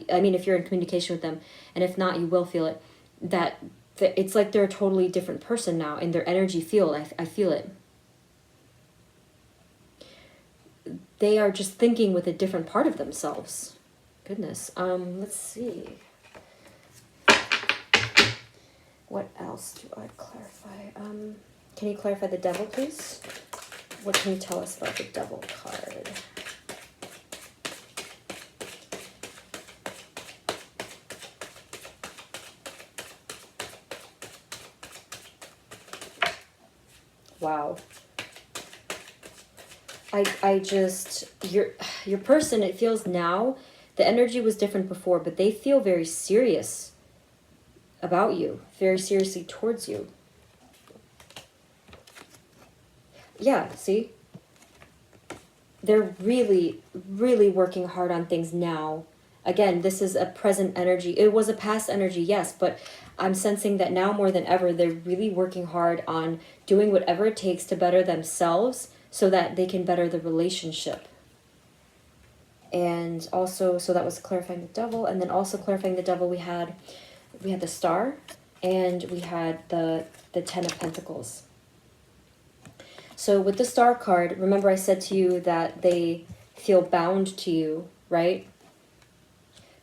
I mean, if you're in communication with them, and if not, you will feel it, that it's like they're a totally different person now in their energy field. I feel it. They are just thinking with a different part of themselves. Goodness. Let's see. What else do I clarify? Can you clarify the Devil, please? What can you tell us about the Devil card? Wow. I just, your person, it feels now, the energy was different before, but they feel very serious about you, very seriously towards you. Yeah, see? They're really, really working hard on things now. Again, this is a present energy. It was a past energy, yes, but I'm sensing that now more than ever, they're really working hard on doing whatever it takes to better themselves so that they can better the relationship. And also, so that was clarifying the Devil, and then also clarifying the Devil, we had the Star, and we had the Ten of Pentacles. So with the Star card, remember I said to you that they feel bound to you, right?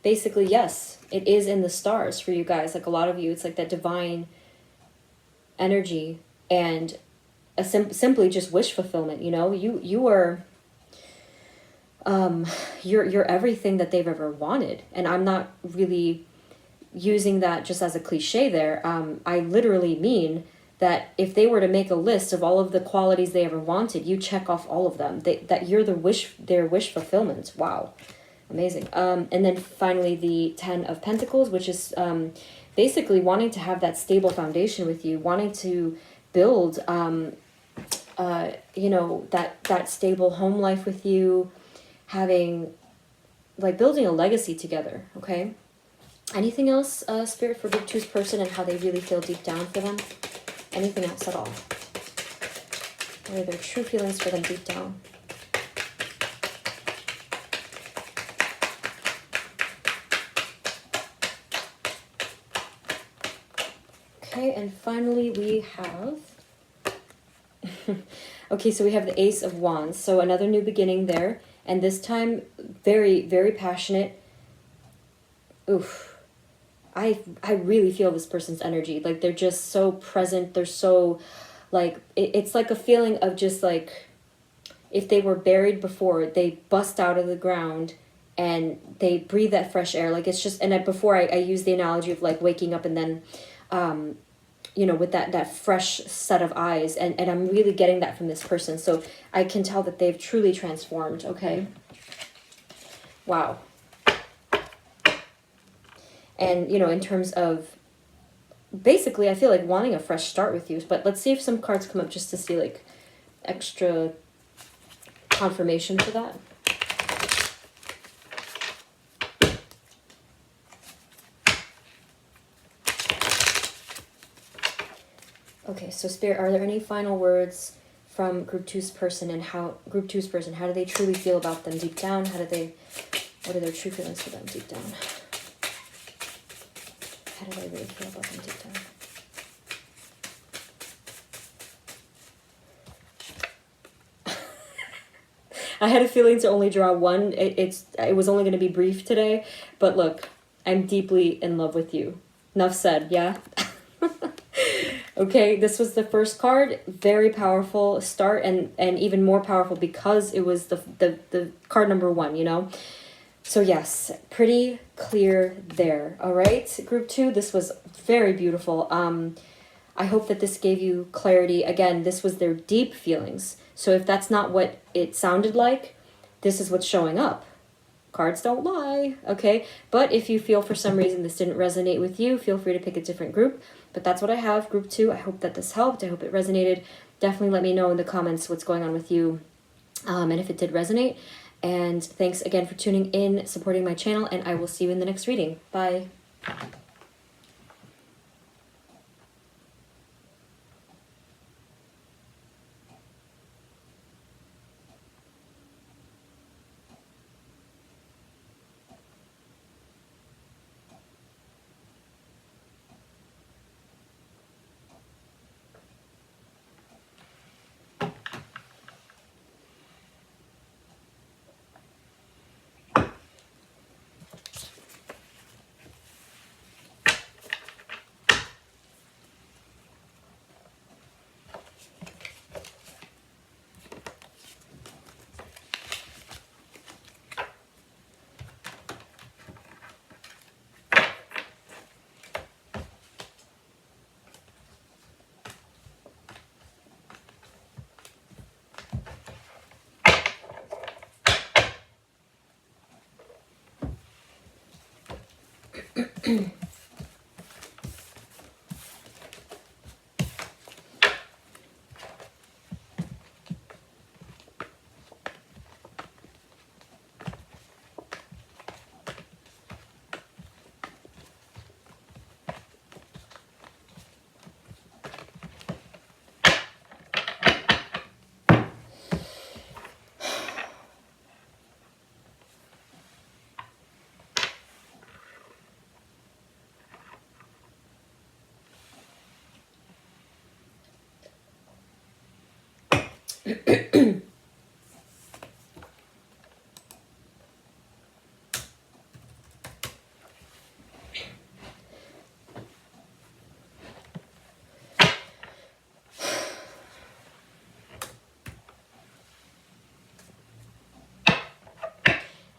Basically, yes, it is in the stars for you guys. Like a lot of you, it's like that divine energy and simply just wish fulfillment, you know? You are... you're everything that they've ever wanted. And I'm not really using that just as a cliche there. I literally mean that if they were to make a list of all of the qualities they ever wanted, you check off all of them. That you're their wish fulfillment. Wow. Amazing. And then finally the Ten of Pentacles, which is basically wanting to have that stable foundation with you, wanting to build, you know, that stable home life with you, having, like, building a legacy together, okay? Anything else, Spirit, for Group 2's person and how they really feel deep down for them? Anything else at all? What are their true feelings for them deep down? Okay, and finally we have... okay, so we have the Ace of Wands. So another new beginning there. And this time, very, very passionate. Oof. I really feel this person's energy. Like, they're just so present. They're so, like, it's like a feeling of just, like, if they were buried before, they bust out of the ground and they breathe that fresh air. Like, it's just, and before I use the analogy of, like, waking up and then, you know, with that fresh set of eyes. And I'm really getting that from this person. So I can tell that they've truly transformed, okay? Wow. And, you know, in terms of, basically, I feel like wanting a fresh start with you. But let's see if some cards come up just to see, like, extra confirmation for that. Okay, so Spirit, are there any final words from Group 2's person and how Group 2's person, how do they truly feel about them deep down? What are their true feelings for them deep down? How do they really feel about them deep down? I had a feeling to only draw one. It was only going to be brief today, but look, I'm deeply in love with you. Enough said, yeah? Okay, this was the first card. Very powerful start, and even more powerful because it was the card number one, you know? So yes, pretty clear there. All right, group 2, this was very beautiful. I hope that this gave you clarity. Again, this was their deep feelings. So if that's not what it sounded like, this is what's showing up. Cards don't lie, okay? But if you feel for some reason this didn't resonate with you, feel free to pick a different group. But that's what I have, group 2. I hope that this helped. I hope it resonated. Definitely let me know in the comments what's going on with you, and if it did resonate. And thanks again for tuning in, supporting my channel, and I will see you in the next reading. Bye.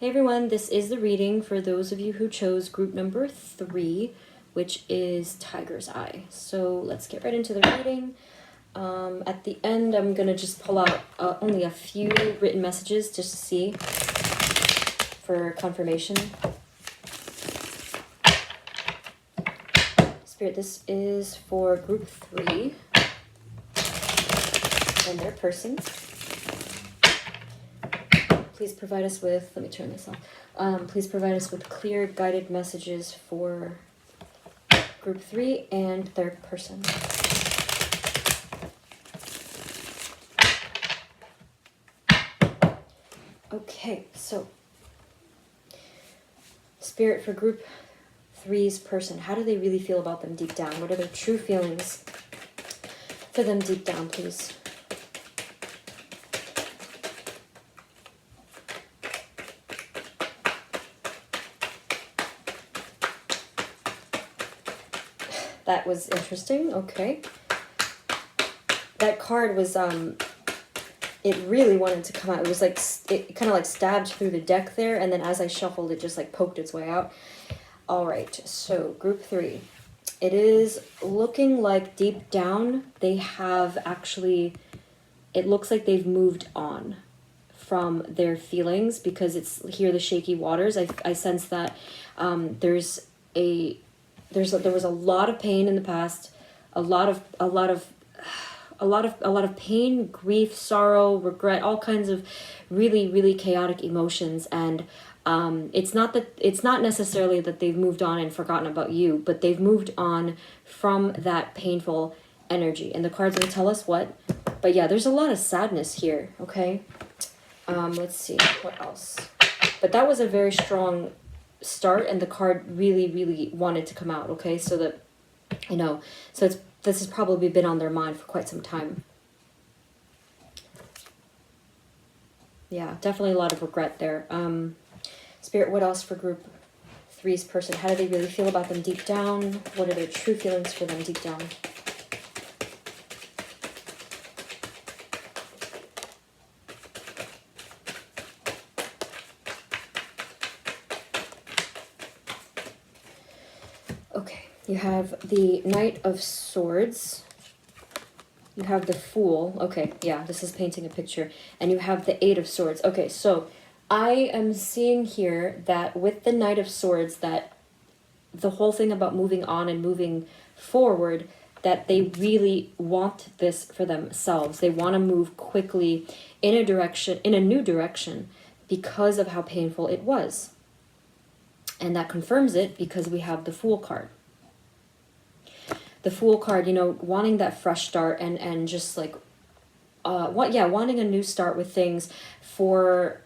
Hey everyone, this is the reading for those of you who chose group number 3, which is Tiger's Eye. So let's get right into the reading. At the end, I'm going to just pull out only a few written messages just to see for confirmation. Spirit, this is for group 3 and their person. Please provide us with, let me turn this off. Please provide us with clear guided messages for group 3 and their person. Okay, so Spirit, for group 3's person, how do they really feel about them deep down? What are their true feelings for them deep down, please? That was interesting. Okay. That card was, it really wanted to come out. It was like, it kind of like stabbed through the deck there, and then as I shuffled, it just like poked its way out. All right, so group 3. It is looking like deep down, they have actually, it looks like they've moved on from their feelings, because it's here, the shaky waters. I sense that there was a lot of pain in the past, a lot of pain, grief, sorrow, regret, all kinds of really, really chaotic emotions. And it's not necessarily that they've moved on and forgotten about you, but they've moved on from that painful energy. And the cards will tell us what. But yeah, there's a lot of sadness here. Okay. Let's see what else. But that was a very strong start, and the card really, really wanted to come out. Okay, so that, you know, so this has probably been on their mind for quite some time. Yeah, definitely a lot of regret there. Spirit, what else for group 3's person? How do they really feel about them deep down? What are their true feelings for them deep down? Okay, you have the Knight of Swords. You have the Fool. Okay, yeah, this is painting a picture. And you have the Eight of Swords. Okay, so I am seeing here that with the Knight of Swords, that the whole thing about moving on and moving forward, that they really want this for themselves. They want to move quickly in a direction, in a new direction, because of how painful it was. And that confirms it because we have the Fool card. The Fool card, you know, wanting that fresh start and just like, wanting a new start with things for,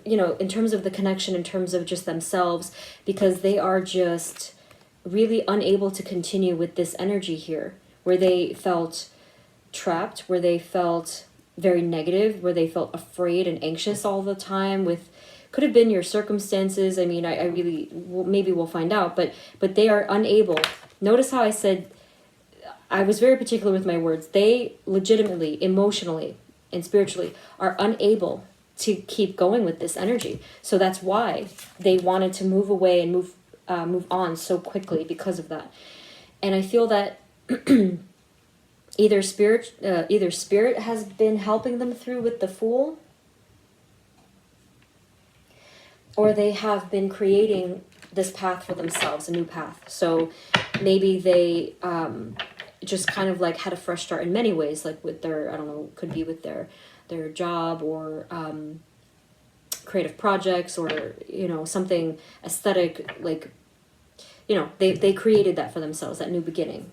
you know, in terms of the connection, in terms of just themselves, because they are just really unable to continue with this energy here, where they felt trapped, where they felt very negative, where they felt afraid and anxious all the time with, could have been your circumstances. I mean, I really, maybe we'll find out, but they are unable. Notice how I said, I was very particular with my words. They legitimately, emotionally, and spiritually are unable to keep going with this energy. So that's why they wanted to move away and move on so quickly because of that. And I feel that either spirit has been helping them through with the Fool, or they have been creating this path for themselves, a new path. So maybe they just kind of like had a fresh start in many ways, like with their, I don't know, could be with their job, or creative projects, or, you know, something aesthetic, like, you know, they created that for themselves, that new beginning.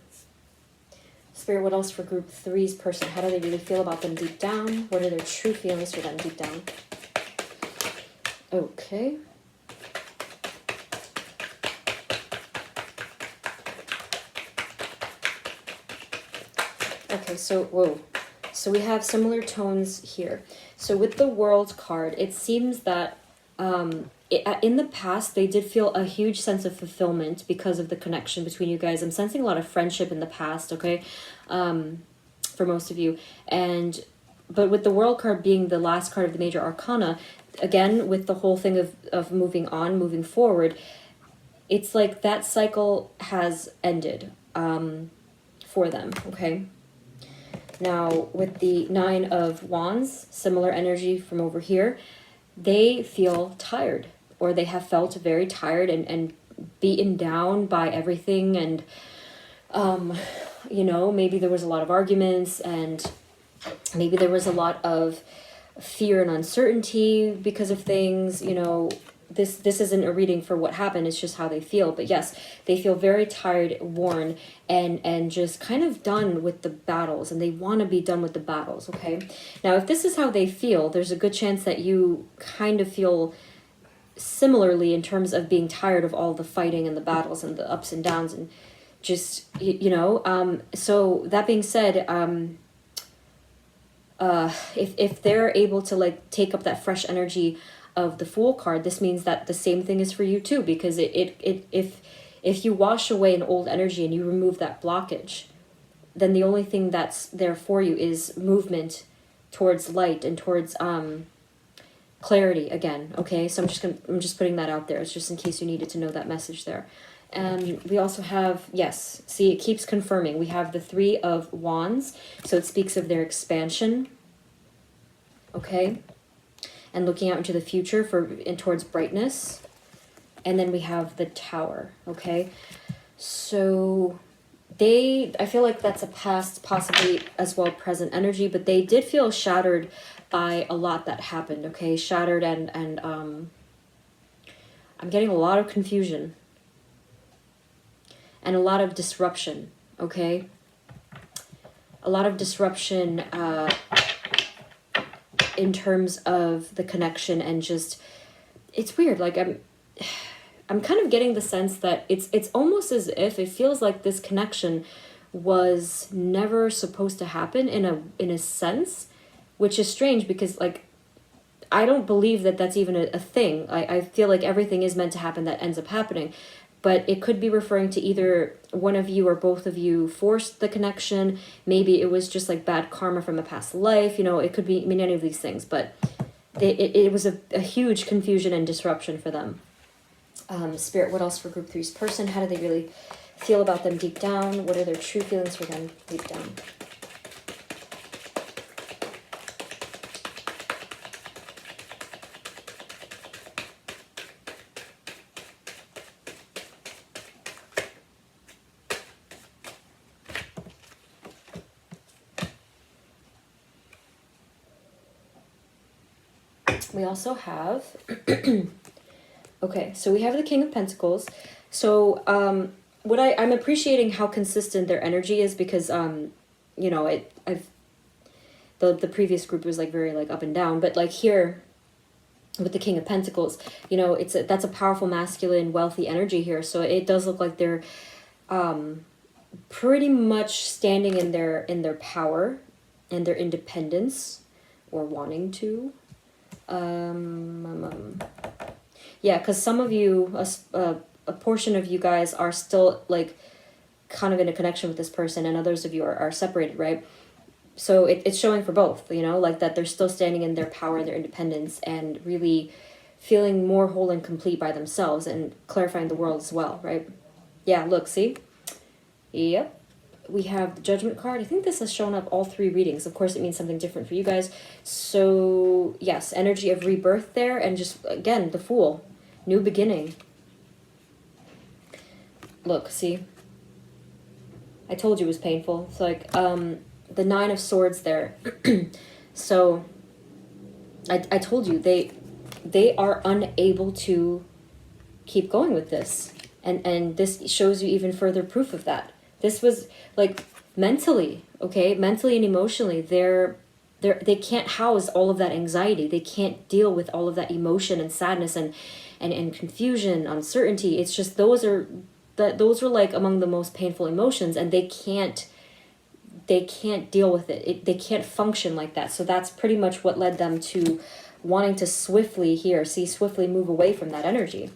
Spirit, what else for group 3's person? How do they really feel about them deep down? What are their true feelings for them deep down? Okay. Okay, so, whoa. So we have similar tones here. So with the World card, it seems that in the past, they did feel a huge sense of fulfillment because of the connection between you guys. I'm sensing a lot of friendship in the past, okay, for most of you. But with the World card being the last card of the major arcana, again, with the whole thing of moving on, moving forward, it's like that cycle has ended for them, okay? Now, with the Nine of Wands, similar energy from over here, they feel tired, or they have felt very tired and beaten down by everything. And, you know, maybe there was a lot of arguments, and maybe there was a lot of fear and uncertainty because of things, you know. This isn't a reading for what happened, it's just how they feel. But yes, they feel very tired, worn, and just kind of done with the battles, and they want to be done with the battles, okay? Now, if this is how they feel, there's a good chance that you kind of feel similarly in terms of being tired of all the fighting and the battles and the ups and downs, and just, you know, so that being said, if they're able to like take up that fresh energy of the Fool card, this means that the same thing is for you too, because if you wash away an old energy and you remove that blockage, then the only thing that's there for you is movement towards light and towards clarity again, okay? So I'm just putting that out there. It's just in case you needed to know that message there. And we also have, yes, see, it keeps confirming. We have the Three of Wands, so it speaks of their expansion, okay? And looking out into the future towards brightness. And then we have the Tower, okay? So I feel like that's a past, possibly as well present energy, but they did feel shattered by a lot that happened, okay? Shattered and I'm getting a lot of confusion and a lot of disruption, okay? A lot of disruption in terms of the connection, and just, it's weird. Like I'm kind of getting the sense that it's almost as if it feels like this connection was never supposed to happen in a sense, which is strange because like I don't believe that that's even a thing. I feel like everything is meant to happen that ends up happening. But it could be referring to either one of you or both of you forced the connection. Maybe it was just like bad karma from a past life. You know, it could be any of these things. But it was a huge confusion and disruption for them. Spirit, what else for group three's person? How do they really feel about them deep down? What are their true feelings for them deep down? We also have, okay, so we have the King of Pentacles. So what I'm appreciating how consistent their energy is, because, you know, the previous group was like very like up and down, but like here with the King of Pentacles, you know, that's a powerful masculine wealthy energy here. So it does look like they're pretty much standing in their power and their independence, or wanting to. Yeah, because some of you, a portion of you guys are still like kind of in a connection with this person, and others of you are separated, right? So it's showing for both, you know, like that they're still standing in their power and their independence and really feeling more whole and complete by themselves, and clarifying the world as well, right? Yeah, look, see? Yep. We have the Judgment card. I think this has shown up all three readings. Of course, it means something different for you guys. So, yes, energy of rebirth there. And just, again, the Fool. New beginning. Look, see? I told you it was painful. It's like the Nine of Swords there. So, I told you, they are unable to keep going with this. And this shows you even further proof of that. This was like mentally, okay, mentally and emotionally, they can't house all of that anxiety. They can't deal with all of that emotion and sadness and confusion, uncertainty. It's just those are like among the most painful emotions, and they can't deal with it. They can't function like that. So that's pretty much what led them to wanting to swiftly move away from that energy.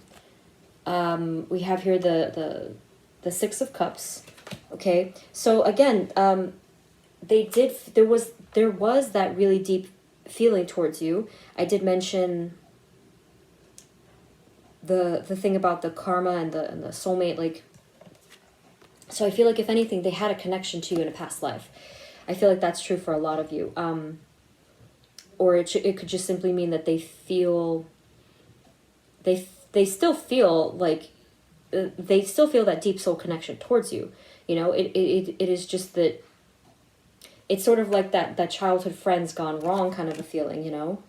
We have here the Six of Cups. Okay, so again, there was that really deep feeling towards you. I did mention the thing about the karma and the soulmate, like, so I feel like if anything, they had a connection to you in a past life. I feel like that's true for a lot of you. Or it could just simply mean that they still feel like they still feel that deep soul connection towards you. You know, it is just that it's sort of like that childhood friends gone wrong kind of a feeling, you know?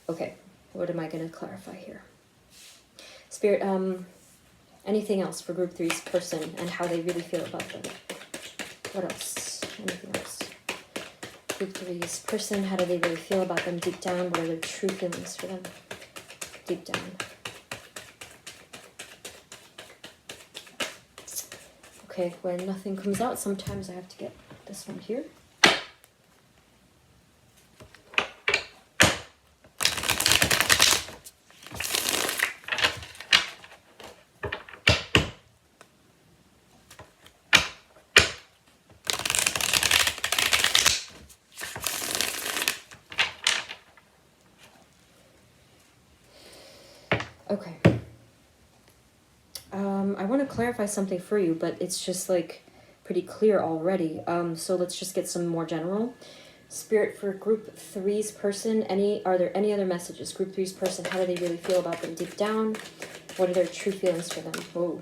Okay, what am I going to clarify here? Spirit, anything else for group three's person and how they really feel about them? What else? Anything else? Group three's person, how do they really feel about them deep down? What are their true feelings for them deep down? Okay, when nothing comes out, sometimes I have to get this one here. Okay. I want to clarify something for you, but it's just like pretty clear already. So let's just get some more general. Spirit, for group three's person, are there any other messages? Group three's person, how do they really feel about them deep down? What are their true feelings for them? Whoa.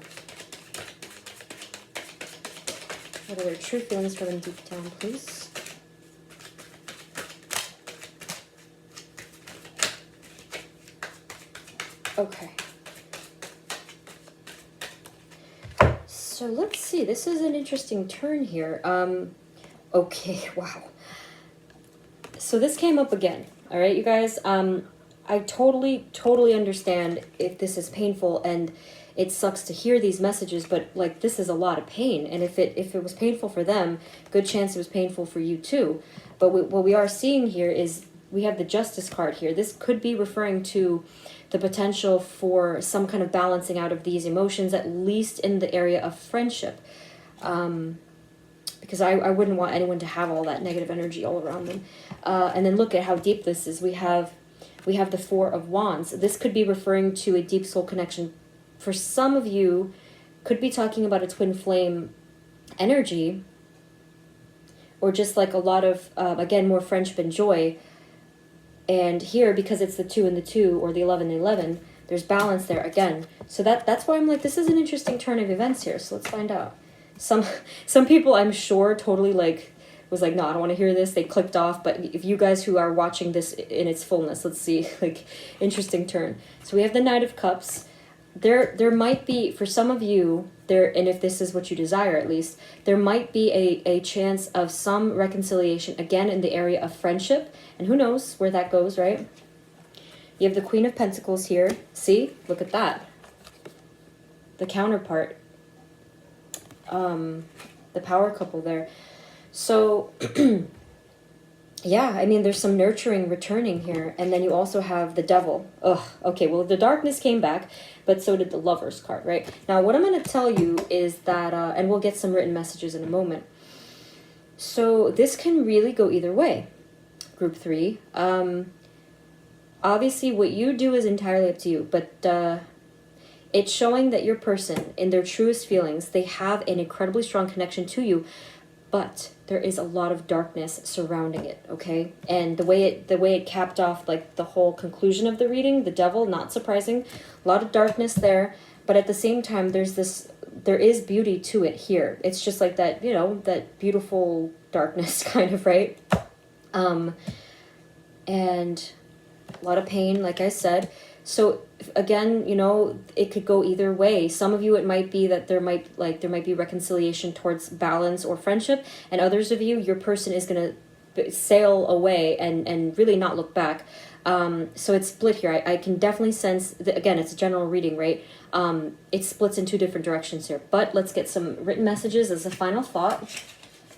What are their true feelings for them deep down, please? Okay. So let's see. This is an interesting turn here. Okay, wow. So this came up again. All right, you guys. I totally understand if this is painful and it sucks to hear these messages, but like this is a lot of pain. And if it was painful for them, good chance it was painful for you too. But what we are seeing here is we have the Justice card here. This could be referring to the potential for some kind of balancing out of these emotions, at least in the area of friendship. Because because I wouldn't want anyone to have all that negative energy all around them. And then look at how deep this is. We have the Four of Wands. This could be referring to a deep soul connection. For some of you, could be talking about a twin flame energy, or just like a lot of, again, more friendship and joy. And here, because it's the 2 and the 2, or the 11 and 11, there's balance there again. So that's why I'm like, this is an interesting turn of events here. So let's find out. Some people, I'm sure, totally like was like, no, I don't want to hear this. They clicked off. But if you guys who are watching this in its fullness, let's see, like, interesting turn. So we have the Knight of Cups. There might be, for some of you, and if this is what you desire at least, there might be a chance of some reconciliation, again, in the area of friendship. And who knows where that goes, right? You have the Queen of Pentacles here. See? Look at that. The counterpart. The power couple there. So, yeah, I mean, there's some nurturing returning here. And then you also have the Devil. Ugh, okay, well, the darkness came back, but so did the Lover's card, right? Now, what I'm going to tell you is that, and we'll get some written messages in a moment. So this can really go either way, Group 3. Obviously, what you do is entirely up to you, but it's showing that your person, in their truest feelings, they have an incredibly strong connection to you, but there is a lot of darkness surrounding it, okay? And the way it capped off, like, the whole conclusion of the reading, the Devil, not surprising, a lot of darkness there, but at the same time, there is beauty to it here. It's just like that, you know, that beautiful darkness kind of, right? And a lot of pain, like I said. So again, you know, it could go either way. Some of you, it might be that there might be reconciliation towards balance or friendship, and others of you, your person is going to sail away and really not look back. So it's split here. I can definitely sense that, again, it's a general reading, right? It splits in two different directions here. But let's get some written messages as a final thought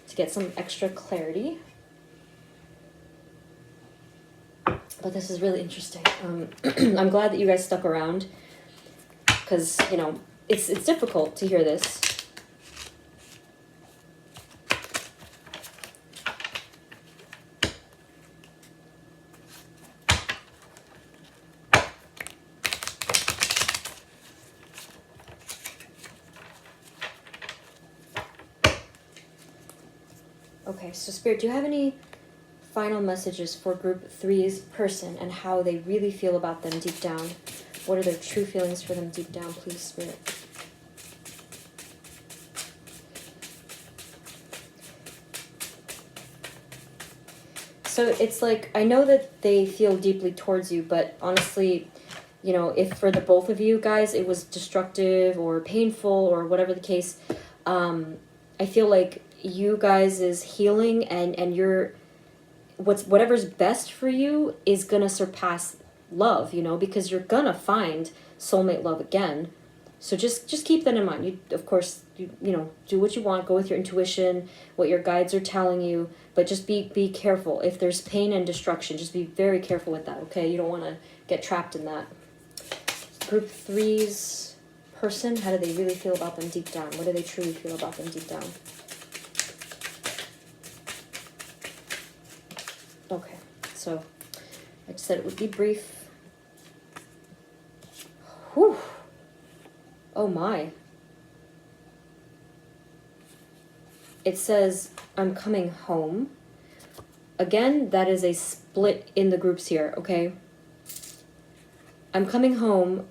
to get some extra clarity. But this is really interesting. I'm glad that you guys stuck around, because, you know, it's difficult to hear this. Okay, so Spirit, do you have any final messages for Group 3's person and how they really feel about them deep down? What are their true feelings for them deep down, please, Spirit? So it's like, I know that they feel deeply towards you, but honestly, you know, if for the both of you guys it was destructive or painful or whatever the case, I feel like you guys is healing, and you're whatever's best for you is gonna surpass love, you know, because you're gonna find soulmate love again. So just keep that in mind. You, of course, you know, do what you want, go with your intuition, what your guides are telling you, but just be careful. If there's pain and destruction, just be very careful with that, okay? You don't want to get trapped in that. Group 3's person, how do they really feel about them deep down? What do they truly feel about them deep down? Okay, so I just said it would be brief. Whew. Oh my. It says, I'm coming home. Again, that is a split in the groups here, okay? I'm coming home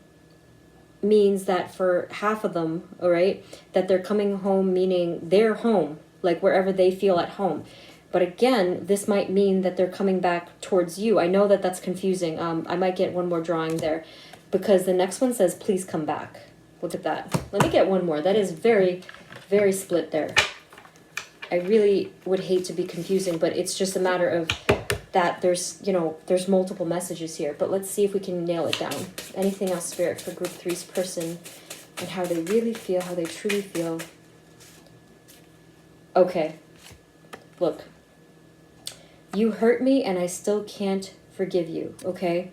means that for half of them, all right, that they're coming home meaning they're home, like wherever they feel at home. But again, this might mean that they're coming back towards you. I know that that's confusing. I might get one more drawing there, because the next one says, please come back. Look at that. Let me get one more. That is very, very split there. I really would hate to be confusing, but it's just a matter of that there's, you know, there's multiple messages here. But let's see if we can nail it down. Anything else, Spirit, for Group 3's person and how they really feel, how they truly feel. Okay. Look. You hurt me and I still can't forgive you, okay?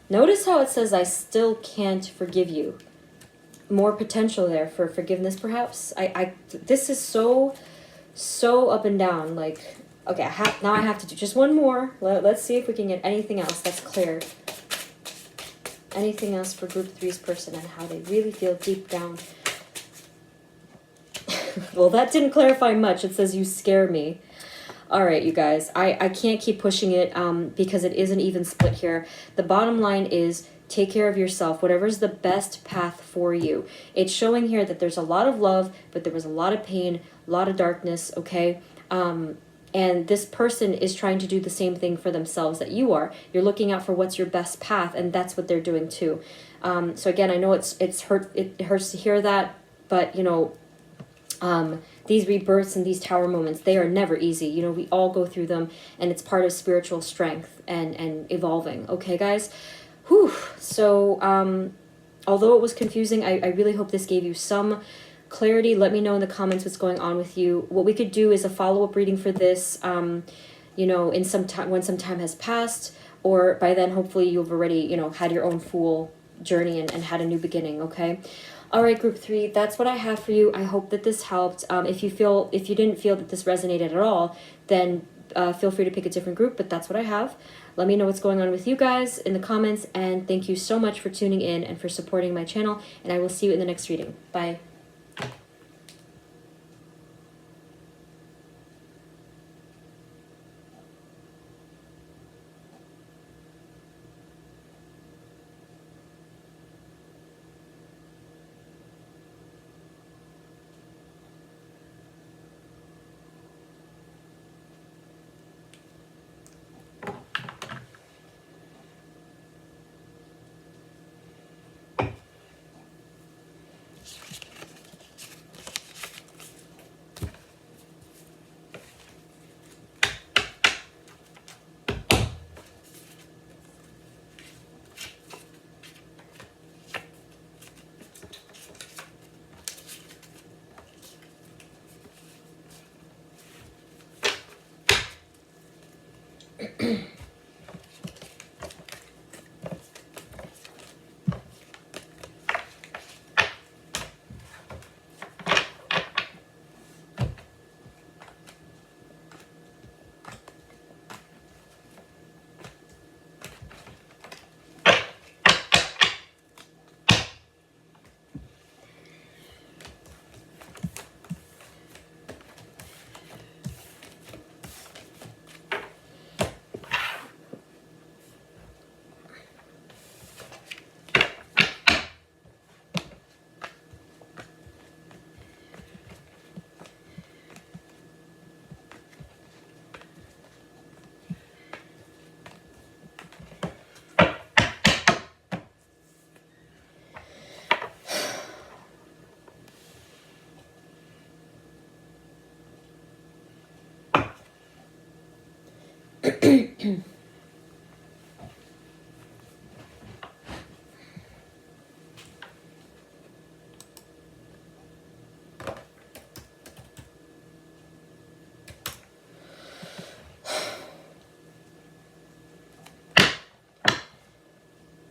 Notice how it says I still can't forgive you. more potential there for forgiveness, perhaps. This is so up and down. Like, okay, now I have to do just one more. Let's see if we can get anything else that's cleared. Anything else for group 3's person and how they really feel deep down. Well, that didn't clarify much. It says, you scare me. All right, you guys, I can't keep pushing it because it is an even split here. The bottom line is take care of yourself, whatever's the best path for you. It's showing here that there's a lot of love, but there was a lot of pain, a lot of darkness, okay? And this person is trying to do the same thing for themselves that you are. You're looking out for what's your best path, and that's what they're doing too. So again, I know it hurts to hear that, but you know, these rebirths and these tower moments, they are never easy. You know, we all go through them, and it's part of spiritual strength and evolving. Okay, guys? Whew. So, although it was confusing, I really hope this gave you some clarity. Let me know in the comments what's going on with you. What we could do is a follow-up reading for this, you know, in some time, when some time has passed, or by then, hopefully you've already, you know, had your own Fool journey and had a new beginning, okay? All right, group 3, that's what I have for you. I hope that this helped. If you didn't feel that this resonated at all, then feel free to pick a different group, but that's what I have. Let me know what's going on with you guys in the comments, and thank you so much for tuning in and for supporting my channel, and I will see you in the next reading. Bye.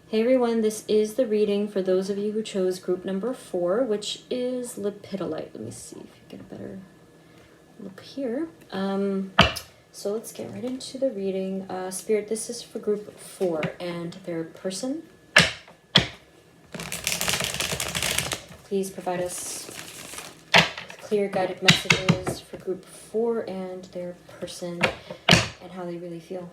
Hey everyone, this is the reading for those of you who chose group number 4, which is lepidolite. Let me see if you get a better look here. So let's get right into the reading. Spirit, this is for group 4 and their person. Please provide us with clear guided messages for group 4 and their person and how they really feel.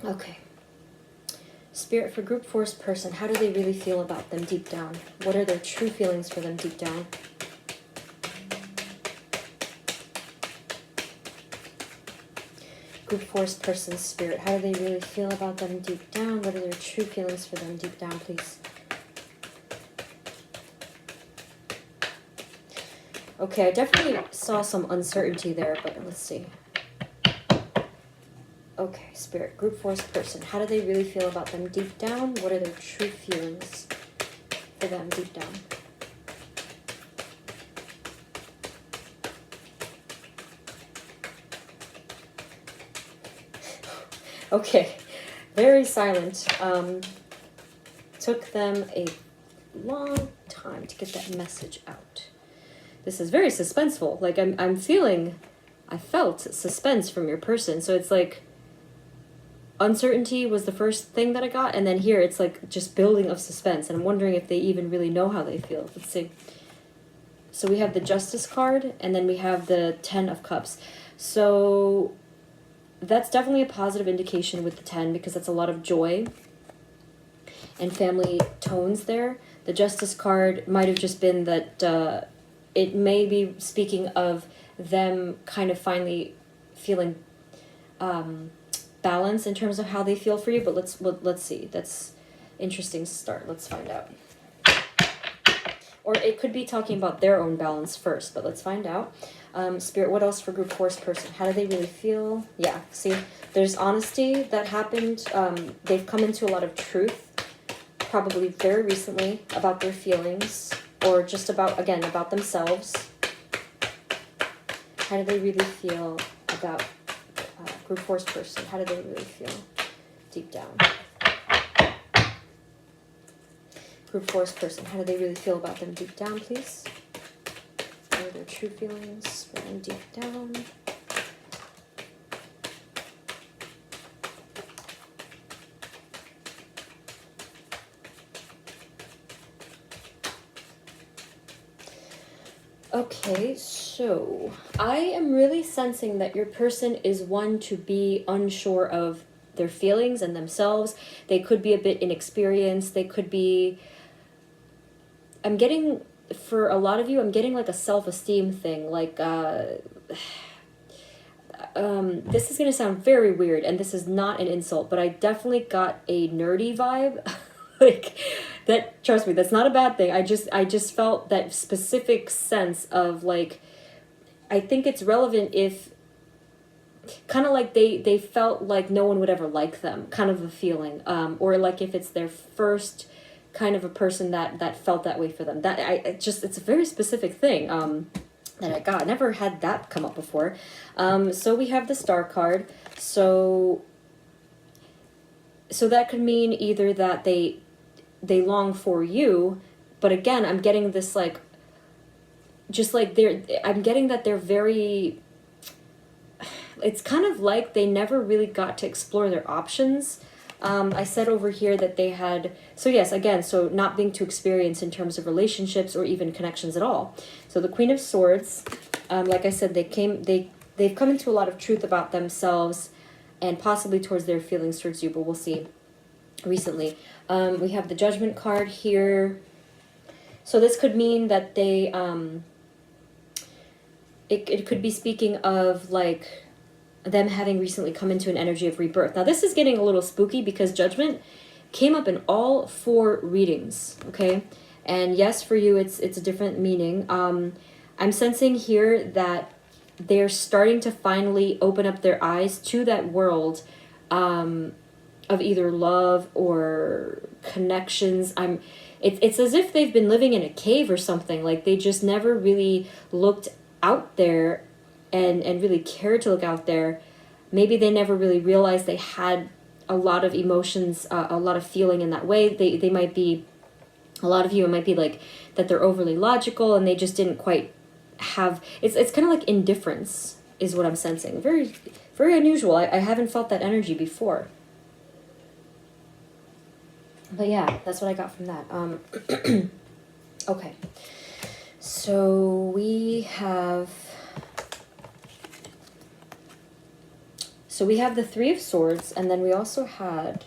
Okay. Spirit, for group 4's person, how do they really feel about them deep down? What are their true feelings for them deep down? Group 4's person's spirit, how do they really feel about them deep down? What are their true feelings for them deep down, please? Okay, I definitely saw some uncertainty there, but let's see. Okay, Spirit, group force person. How do they really feel about them deep down? What are their true feelings for them deep down? Okay, very silent. Took them a long time to get that message out. This is very suspenseful. Like I'm feeling, I felt suspense from your person. So it's like uncertainty was the first thing that I got, and then here it's like just building of suspense, and I'm wondering if they even really know how they feel. Let's see. So we have the Justice card, and then we have the 10 of Cups. So that's definitely a positive indication with the 10, because that's a lot of joy and family tones there. The Justice card might have just been that it may be speaking of them kind of finally feeling balance in terms of how they feel for you, but let's see. That's interesting to start. Let's find out. Or it could be talking about their own balance first, but let's find out. Spirit, what else for group force person? How do they really feel? Yeah, see, there's honesty that happened. They've come into a lot of truth, probably very recently, about their feelings, or just about, again, about themselves. How do they really feel about group force person? How do they really feel deep down? Group force person, how do they really feel about them deep down, please? What are their true feelings for them deep down? Okay, so I am really sensing that your person is one to be unsure of their feelings and themselves. They could be a bit inexperienced. They could be... I'm getting, for a lot of you, I'm getting like a self-esteem thing. Like, this is going to sound very weird, and this is not an insult, but I definitely got a nerdy vibe. Like, that, trust me, that's not a bad thing. I just felt that specific sense of, like, I think it's relevant if, kind of like they felt like no one would ever like them, kind of a feeling. Or like if it's their first kind of a person that felt that way for them. That it's a very specific thing that I got. I never had that come up before. So we have the Star card. So that could mean either that they long for you, but again, I'm getting this like, just like I'm getting that they're very, it's kind of like they never really got to explore their options. I said over here that they had, so yes, again, so not being too experienced in terms of relationships or even connections at all. So the Queen of Swords, like I said, they've come into a lot of truth about themselves and possibly towards their feelings towards you, but we'll see recently. We have the Judgment card here. So this could mean that they, it could be speaking of like them having recently come into an energy of rebirth. Now this is getting a little spooky because Judgment came up in all 4 readings, okay? And yes, for you, it's a different meaning. I'm sensing here that they're starting to finally open up their eyes to that world of either love or connections. It's as if they've been living in a cave or something. Like they just never really looked out there and really cared to look out there. Maybe they never really realized they had a lot of emotions, a lot of feeling in that way. They might be, a lot of you, it might be like that they're overly logical and they just didn't quite have, it's kind of like indifference is what I'm sensing. Very, very unusual. I haven't felt that energy before. But yeah, that's what I got from that. Okay. So we have the 3 of Swords, and then we also had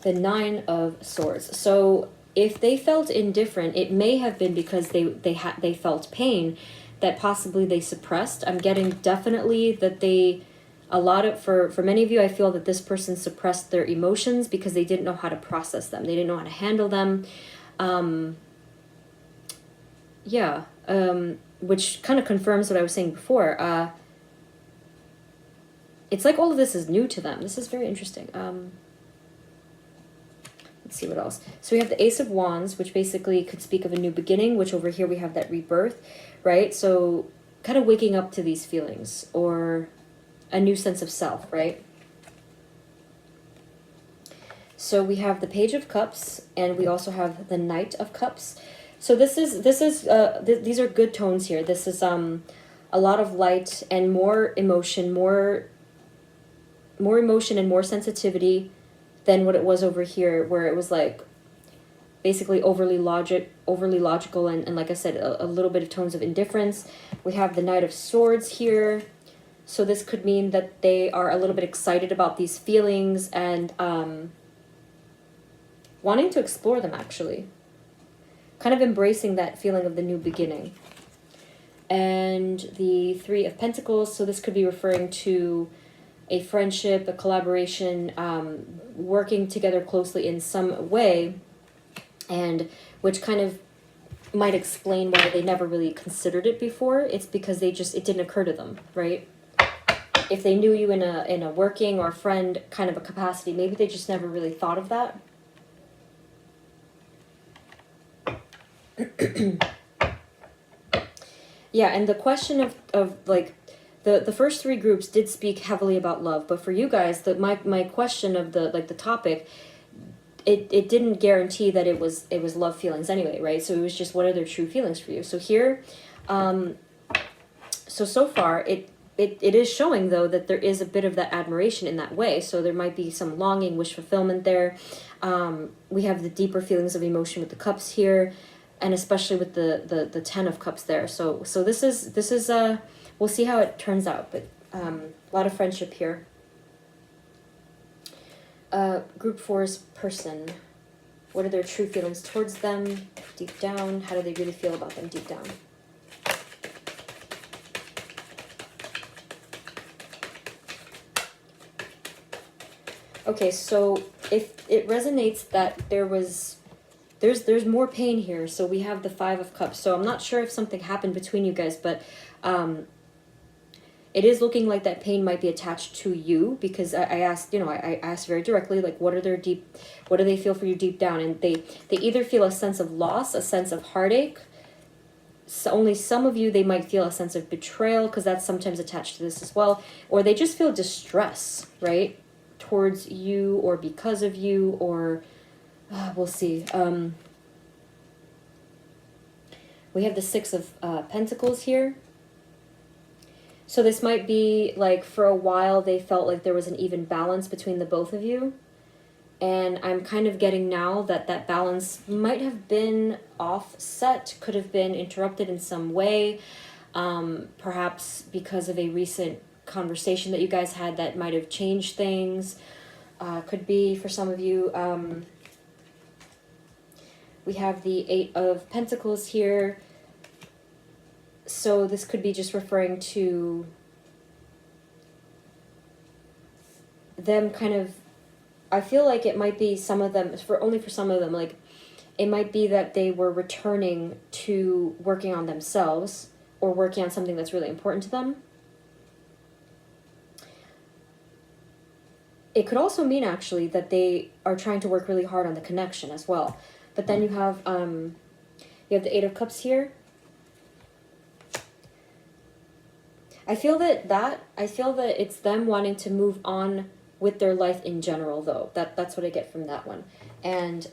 the 9 of Swords. So if they felt indifferent, it may have been because they felt pain that possibly they suppressed. I'm getting definitely that for many of you, I feel that this person suppressed their emotions because they didn't know how to process them. They didn't know how to handle them. Yeah, which kind of confirms what I was saying before. It's like all of this is new to them. This is very interesting. Let's see what else. So we have the Ace of Wands, which basically could speak of a new beginning, which over here we have that rebirth, right? So kind of waking up to these feelings or a new sense of self, right? So we have the Page of Cups, and we also have the Knight of Cups. So these are good tones here. This is a lot of light and more emotion, more emotion and more sensitivity than what it was over here, where it was like basically overly logical, and like I said, a little bit of tones of indifference. We have the Knight of Swords here. So this could mean that they are a little bit excited about these feelings and wanting to explore them, actually. Kind of embracing that feeling of the new beginning. And the Three of Pentacles, so this could be referring to a friendship, a collaboration, working together closely in some way, and which kind of might explain why they never really considered it before. It's because it didn't occur to them, right? If they knew you in a working or friend kind of a capacity, maybe they just never really thought of that. Yeah, and the question of like the first three groups did speak heavily about love, but for you guys, my question of the topic, it didn't guarantee that it was love feelings anyway, right? So it was just, what are their true feelings for you? So here, so far it is showing though that there is a bit of that admiration in that way. So there might be some longing, wish fulfillment there. We have the deeper feelings of emotion with the cups here, and especially with the Ten of Cups there. So this is we'll see how it turns out, but a lot of friendship here. Group 4's person. What are their true feelings towards them deep down? How do they really feel about them deep down? Okay, so if it resonates that there's more pain here. So we have the Five of Cups. So I'm not sure if something happened between you guys, but it is looking like that pain might be attached to you, because I asked, I asked very directly, like, what do they feel for you deep down? And they either feel a sense of loss, a sense of heartache. So only some of you, they might feel a sense of betrayal, because that's sometimes attached to this as well. Or they just feel distress, right? Towards you or because of you, or we'll see. We have the Six of Pentacles here. So this might be like, for a while they felt like there was an even balance between the both of you. And I'm kind of getting now that that balance might have been offset, could have been interrupted in some way. Perhaps because of a recent conversation that you guys had that might have changed things. Could be for some of you. We have the Eight of Pentacles here. So this could be just referring to them kind of, I feel like it might be some of them, for some of them, like it might be that they were returning to working on themselves or working on something that's really important to them. It could also mean actually that they are trying to work really hard on the connection as well. But then you have the Eight of Cups here. I feel that it's them wanting to move on with their life in general, though. That's what I get from that one. And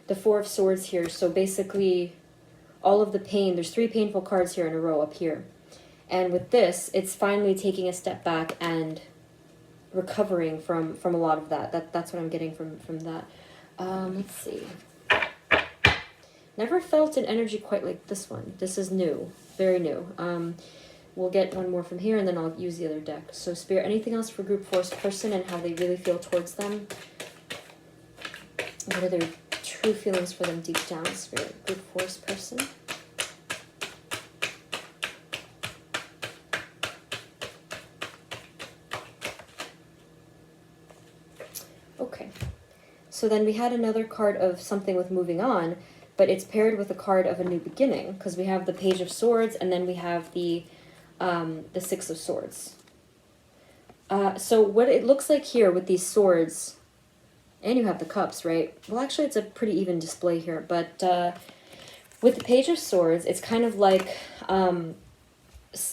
the Four of Swords here. So basically, all of the pain. There's three painful cards here in a row up here. And with this, it's finally taking a step back and recovering from a lot of that. That's what I'm getting from that. Let's see. Never felt an energy quite like this one. This is new. Very new. We'll get one more from here, and then I'll use the other deck. So, Spirit, anything else for Group 4's person and how they really feel towards them? What are their true feelings for them deep down, Spirit? Group 4's person. Okay. So then we had another card of something with moving on. but it's paired with a card of a new beginning, because we have the Page of Swords, and then we have the Six of Swords. So what it looks like here with these swords, and you have the cups, right? Well, actually, it's a pretty even display here, but with the Page of Swords, it's kind of like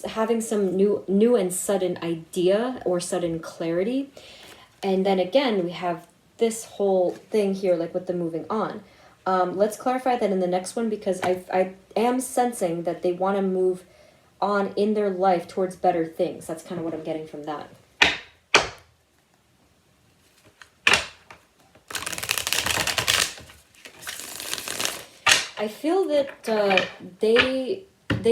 having some new and sudden idea or sudden clarity. And then again, we have this whole thing here, like with the moving on. Let's clarify that in the next one, because I am sensing that they want to move on in their life towards better things. That's kind of what I'm getting from that. I feel that they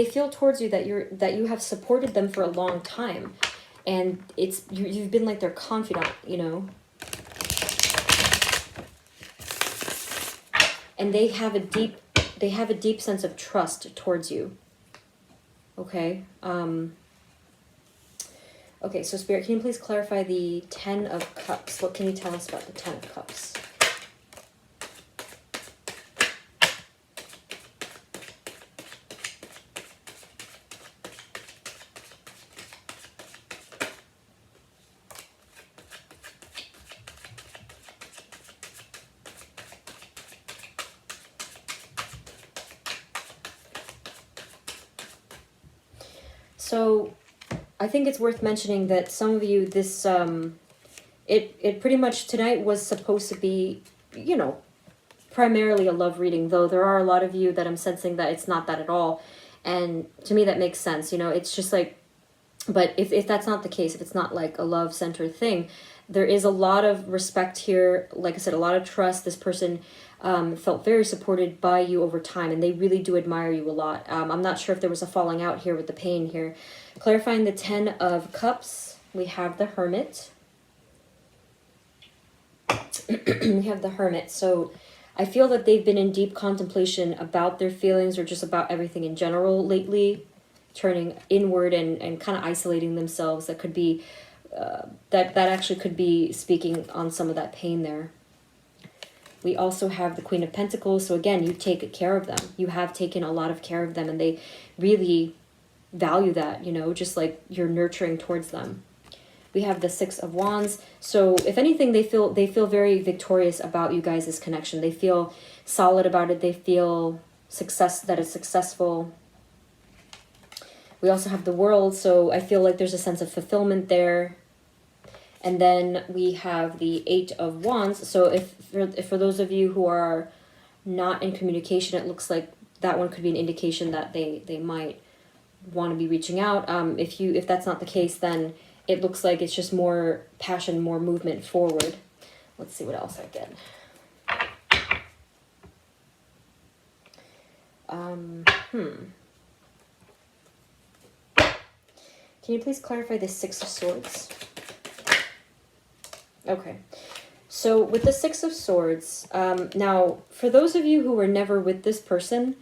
feel towards you that you have supported them for a long time, and you've been like their confidant, you know. And they have a deep sense of trust towards you. Okay. Okay, so Spirit, can you please clarify the Ten of Cups? What can you tell us about the Ten of Cups? So I think it's worth mentioning that some of you, this, it pretty much tonight was supposed to be, you know, primarily a love reading, though there are a lot of you that I'm sensing that it's not that at all. And to me, that makes sense. You know, it's just like, but if that's not the case, if it's not like a love-centered thing, there is a lot of respect here. Like I said, a lot of trust. This person felt very supported by you over time, and they really do admire you a lot. I'm not sure if there was a falling out here with the pain here. Clarifying the Ten of Cups, we have the Hermit. We have the Hermit. So I feel that they've been in deep contemplation about their feelings, or just about everything in general lately, turning inward and kind of isolating themselves. That could be, that actually could be speaking on some of that pain there. We also have the Queen of Pentacles. So again, you take care of them. You have taken a lot of care of them, and they really value that, you know, just like you're nurturing towards them. We have the Six of Wands. So if anything, they feel very victorious about you guys' connection. They feel solid about it. They feel that it's successful. We also have the World. So I feel like there's a sense of fulfillment there. And then we have the Eight of Wands. So if for those of you who are not in communication, it looks like that one could be an indication that they might want to be reaching out. If that's not the case, then it looks like it's just more passion, more movement forward. Let's see what else I get. Can you please clarify the Six of Swords? Okay. So with the Six of Swords, now for those of you who were never with this person,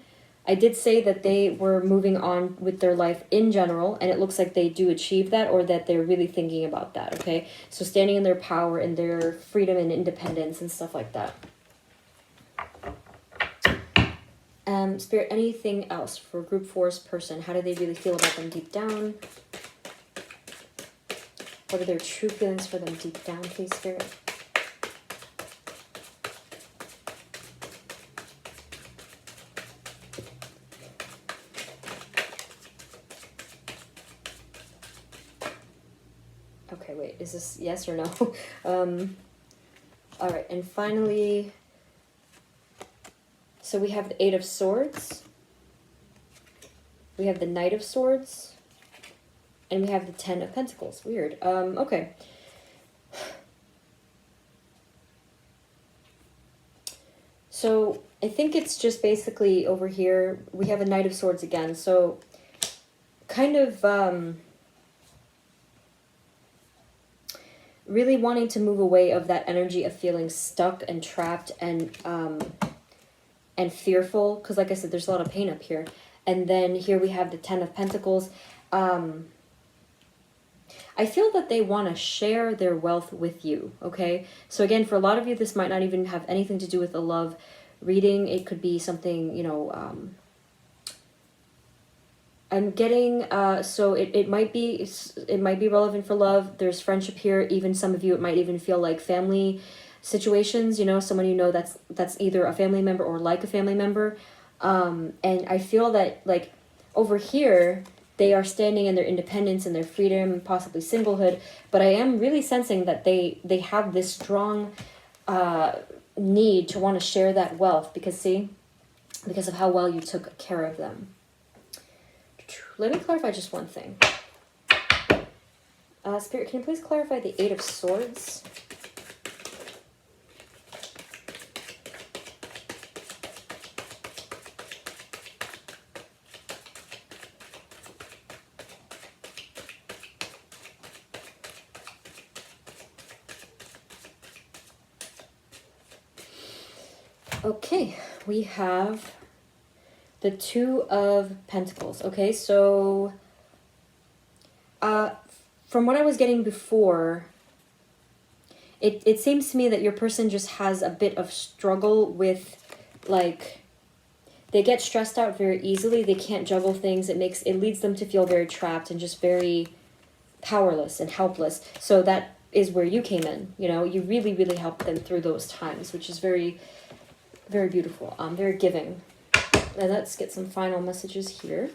I did say that they were moving on with their life in general, and it looks like they do achieve that, or that they're really thinking about that, okay? So standing in their power and their freedom and independence and stuff like that. Spirit, anything else for Group 4's person? How do they really feel about them deep down? What are their true feelings for them deep down, please, Spirit? Okay, wait, is this yes or no? All right, and finally, so we have the Eight of Swords. We have the Knight of Swords. And we have the Ten of Pentacles. Weird. Okay. So I think it's just basically over here, we have a Knight of Swords again. So kind of really wanting to move away of that energy of feeling stuck and trapped and fearful. Because like I said, there's a lot of pain up here. And then here we have the Ten of Pentacles. I feel that they want to share their wealth with you, okay? So again, for a lot of you, this might not even have anything to do with a love reading. It could be something, you know, I'm getting, so it might be relevant for love. There's friendship here. Even some of you, it might even feel like family situations, you know, someone you know that's either a family member or like a family member. And I feel that, like, over here, they are standing in their independence and their freedom, possibly singlehood, but I am really sensing that they have this strong need to want to share that wealth because of how well you took care of them. Let me clarify just one thing. Spirit, can you please clarify the Eight of Swords? Okay, we have the Two of Pentacles. Okay, so from what I was getting before, it seems to me that your person just has a bit of struggle with, like, they get stressed out very easily. They can't juggle things. It leads them to feel very trapped and just very powerless and helpless. So that is where you came in. You know, you really, really helped them through those times, which is very, very beautiful. Very giving. And let's get some final messages here.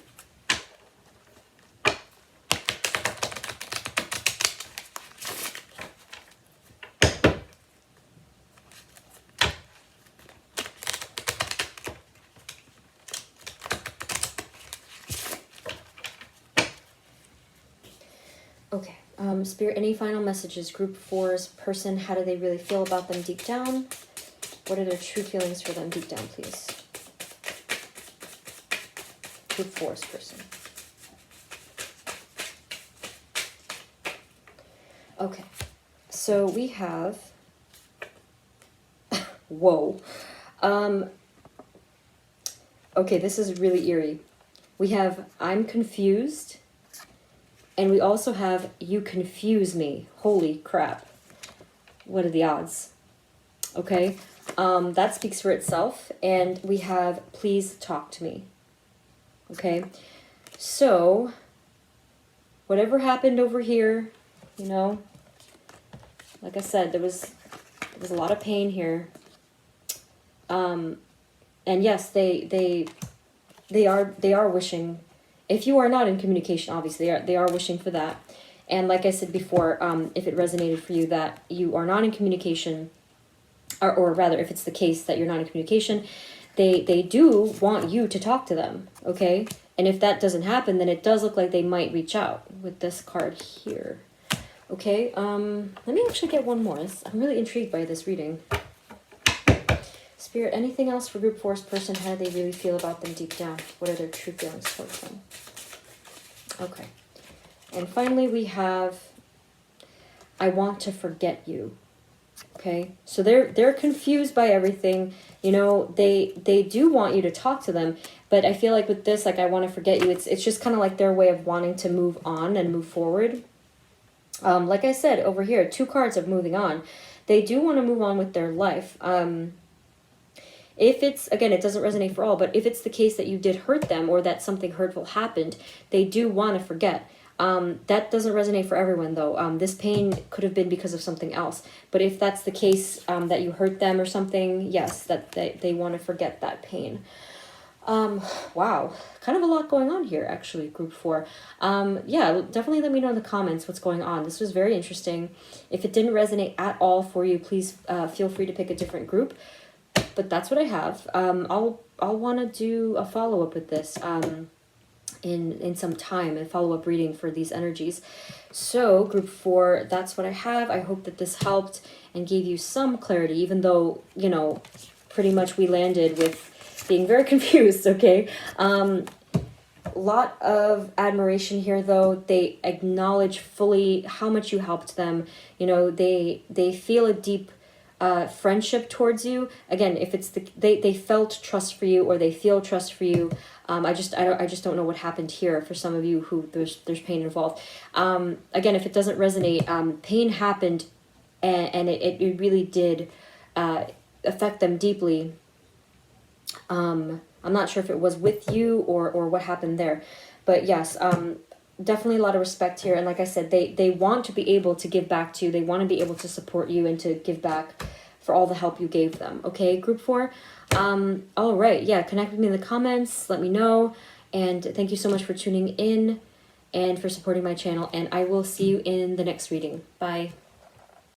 Okay, Spirit, any final messages? Group 4's person, how do they really feel about them deep down? What are their true feelings for them deep down, please? Group 4's person. Okay, so we have... Whoa. Okay, this is really eerie. We have I'm confused, and we also have you confuse me. Holy crap. What are the odds? Okay, that speaks for itself. And we have please talk to me. Okay, so whatever happened over here, you know, like I said, there was a lot of pain here. And yes, they are wishing, if you are not in communication, obviously they are wishing for that. And like I said before, if it resonated for you that you are not in communication, or rather, if it's the case that you're not in communication, they do want you to talk to them, okay? And if that doesn't happen, then it does look like they might reach out with this card here. Okay, let me actually get one more. I'm really intrigued by this reading. Spirit, anything else for Group 4's person? How do they really feel about them deep down? What are their true feelings towards them? Okay. And finally, we have I want to forget you. Okay, so they're confused by everything. You know, they do want you to talk to them, but I feel like with this, like I want to forget you, it's just kind of like their way of wanting to move on and move forward. Like I said over here, 2 cards of moving on. They do want to move on with their life. If it's, again, it doesn't resonate for all, but if it's the case that you did hurt them or that something hurtful happened, they do want to forget. That doesn't resonate for everyone, though. This pain could have been because of something else. But if that's the case, that you hurt them or something, yes, that they want to forget that pain. Wow, kind of a lot going on here, actually, Group 4. Yeah, definitely let me know in the comments what's going on. This was very interesting. If it didn't resonate at all for you, please feel free to pick a different group. But that's what I have. I'll want to do a follow-up with this in some time, and follow-up reading for these energies. So Group 4, that's what I have. I hope that this helped and gave you some clarity, even though, you know, pretty much we landed with being very confused, okay? Lot of admiration here, though. They acknowledge fully how much you helped them. You know, they feel a deep friendship towards you. Again, if it's they felt trust for you, or they feel trust for you. I just don't know what happened here for some of you who there's pain involved. Again, if it doesn't resonate, pain happened, and it really did affect them deeply. I'm not sure if it was with you or what happened there. But yes, definitely a lot of respect here. And like I said, they want to be able to give back to you. They want to be able to support you and to give back for all the help you gave them. Okay, group 4. All right. Yeah, connect with me in the comments. Let me know. And thank you so much for tuning in and for supporting my channel. And I will see you in the next reading. Bye.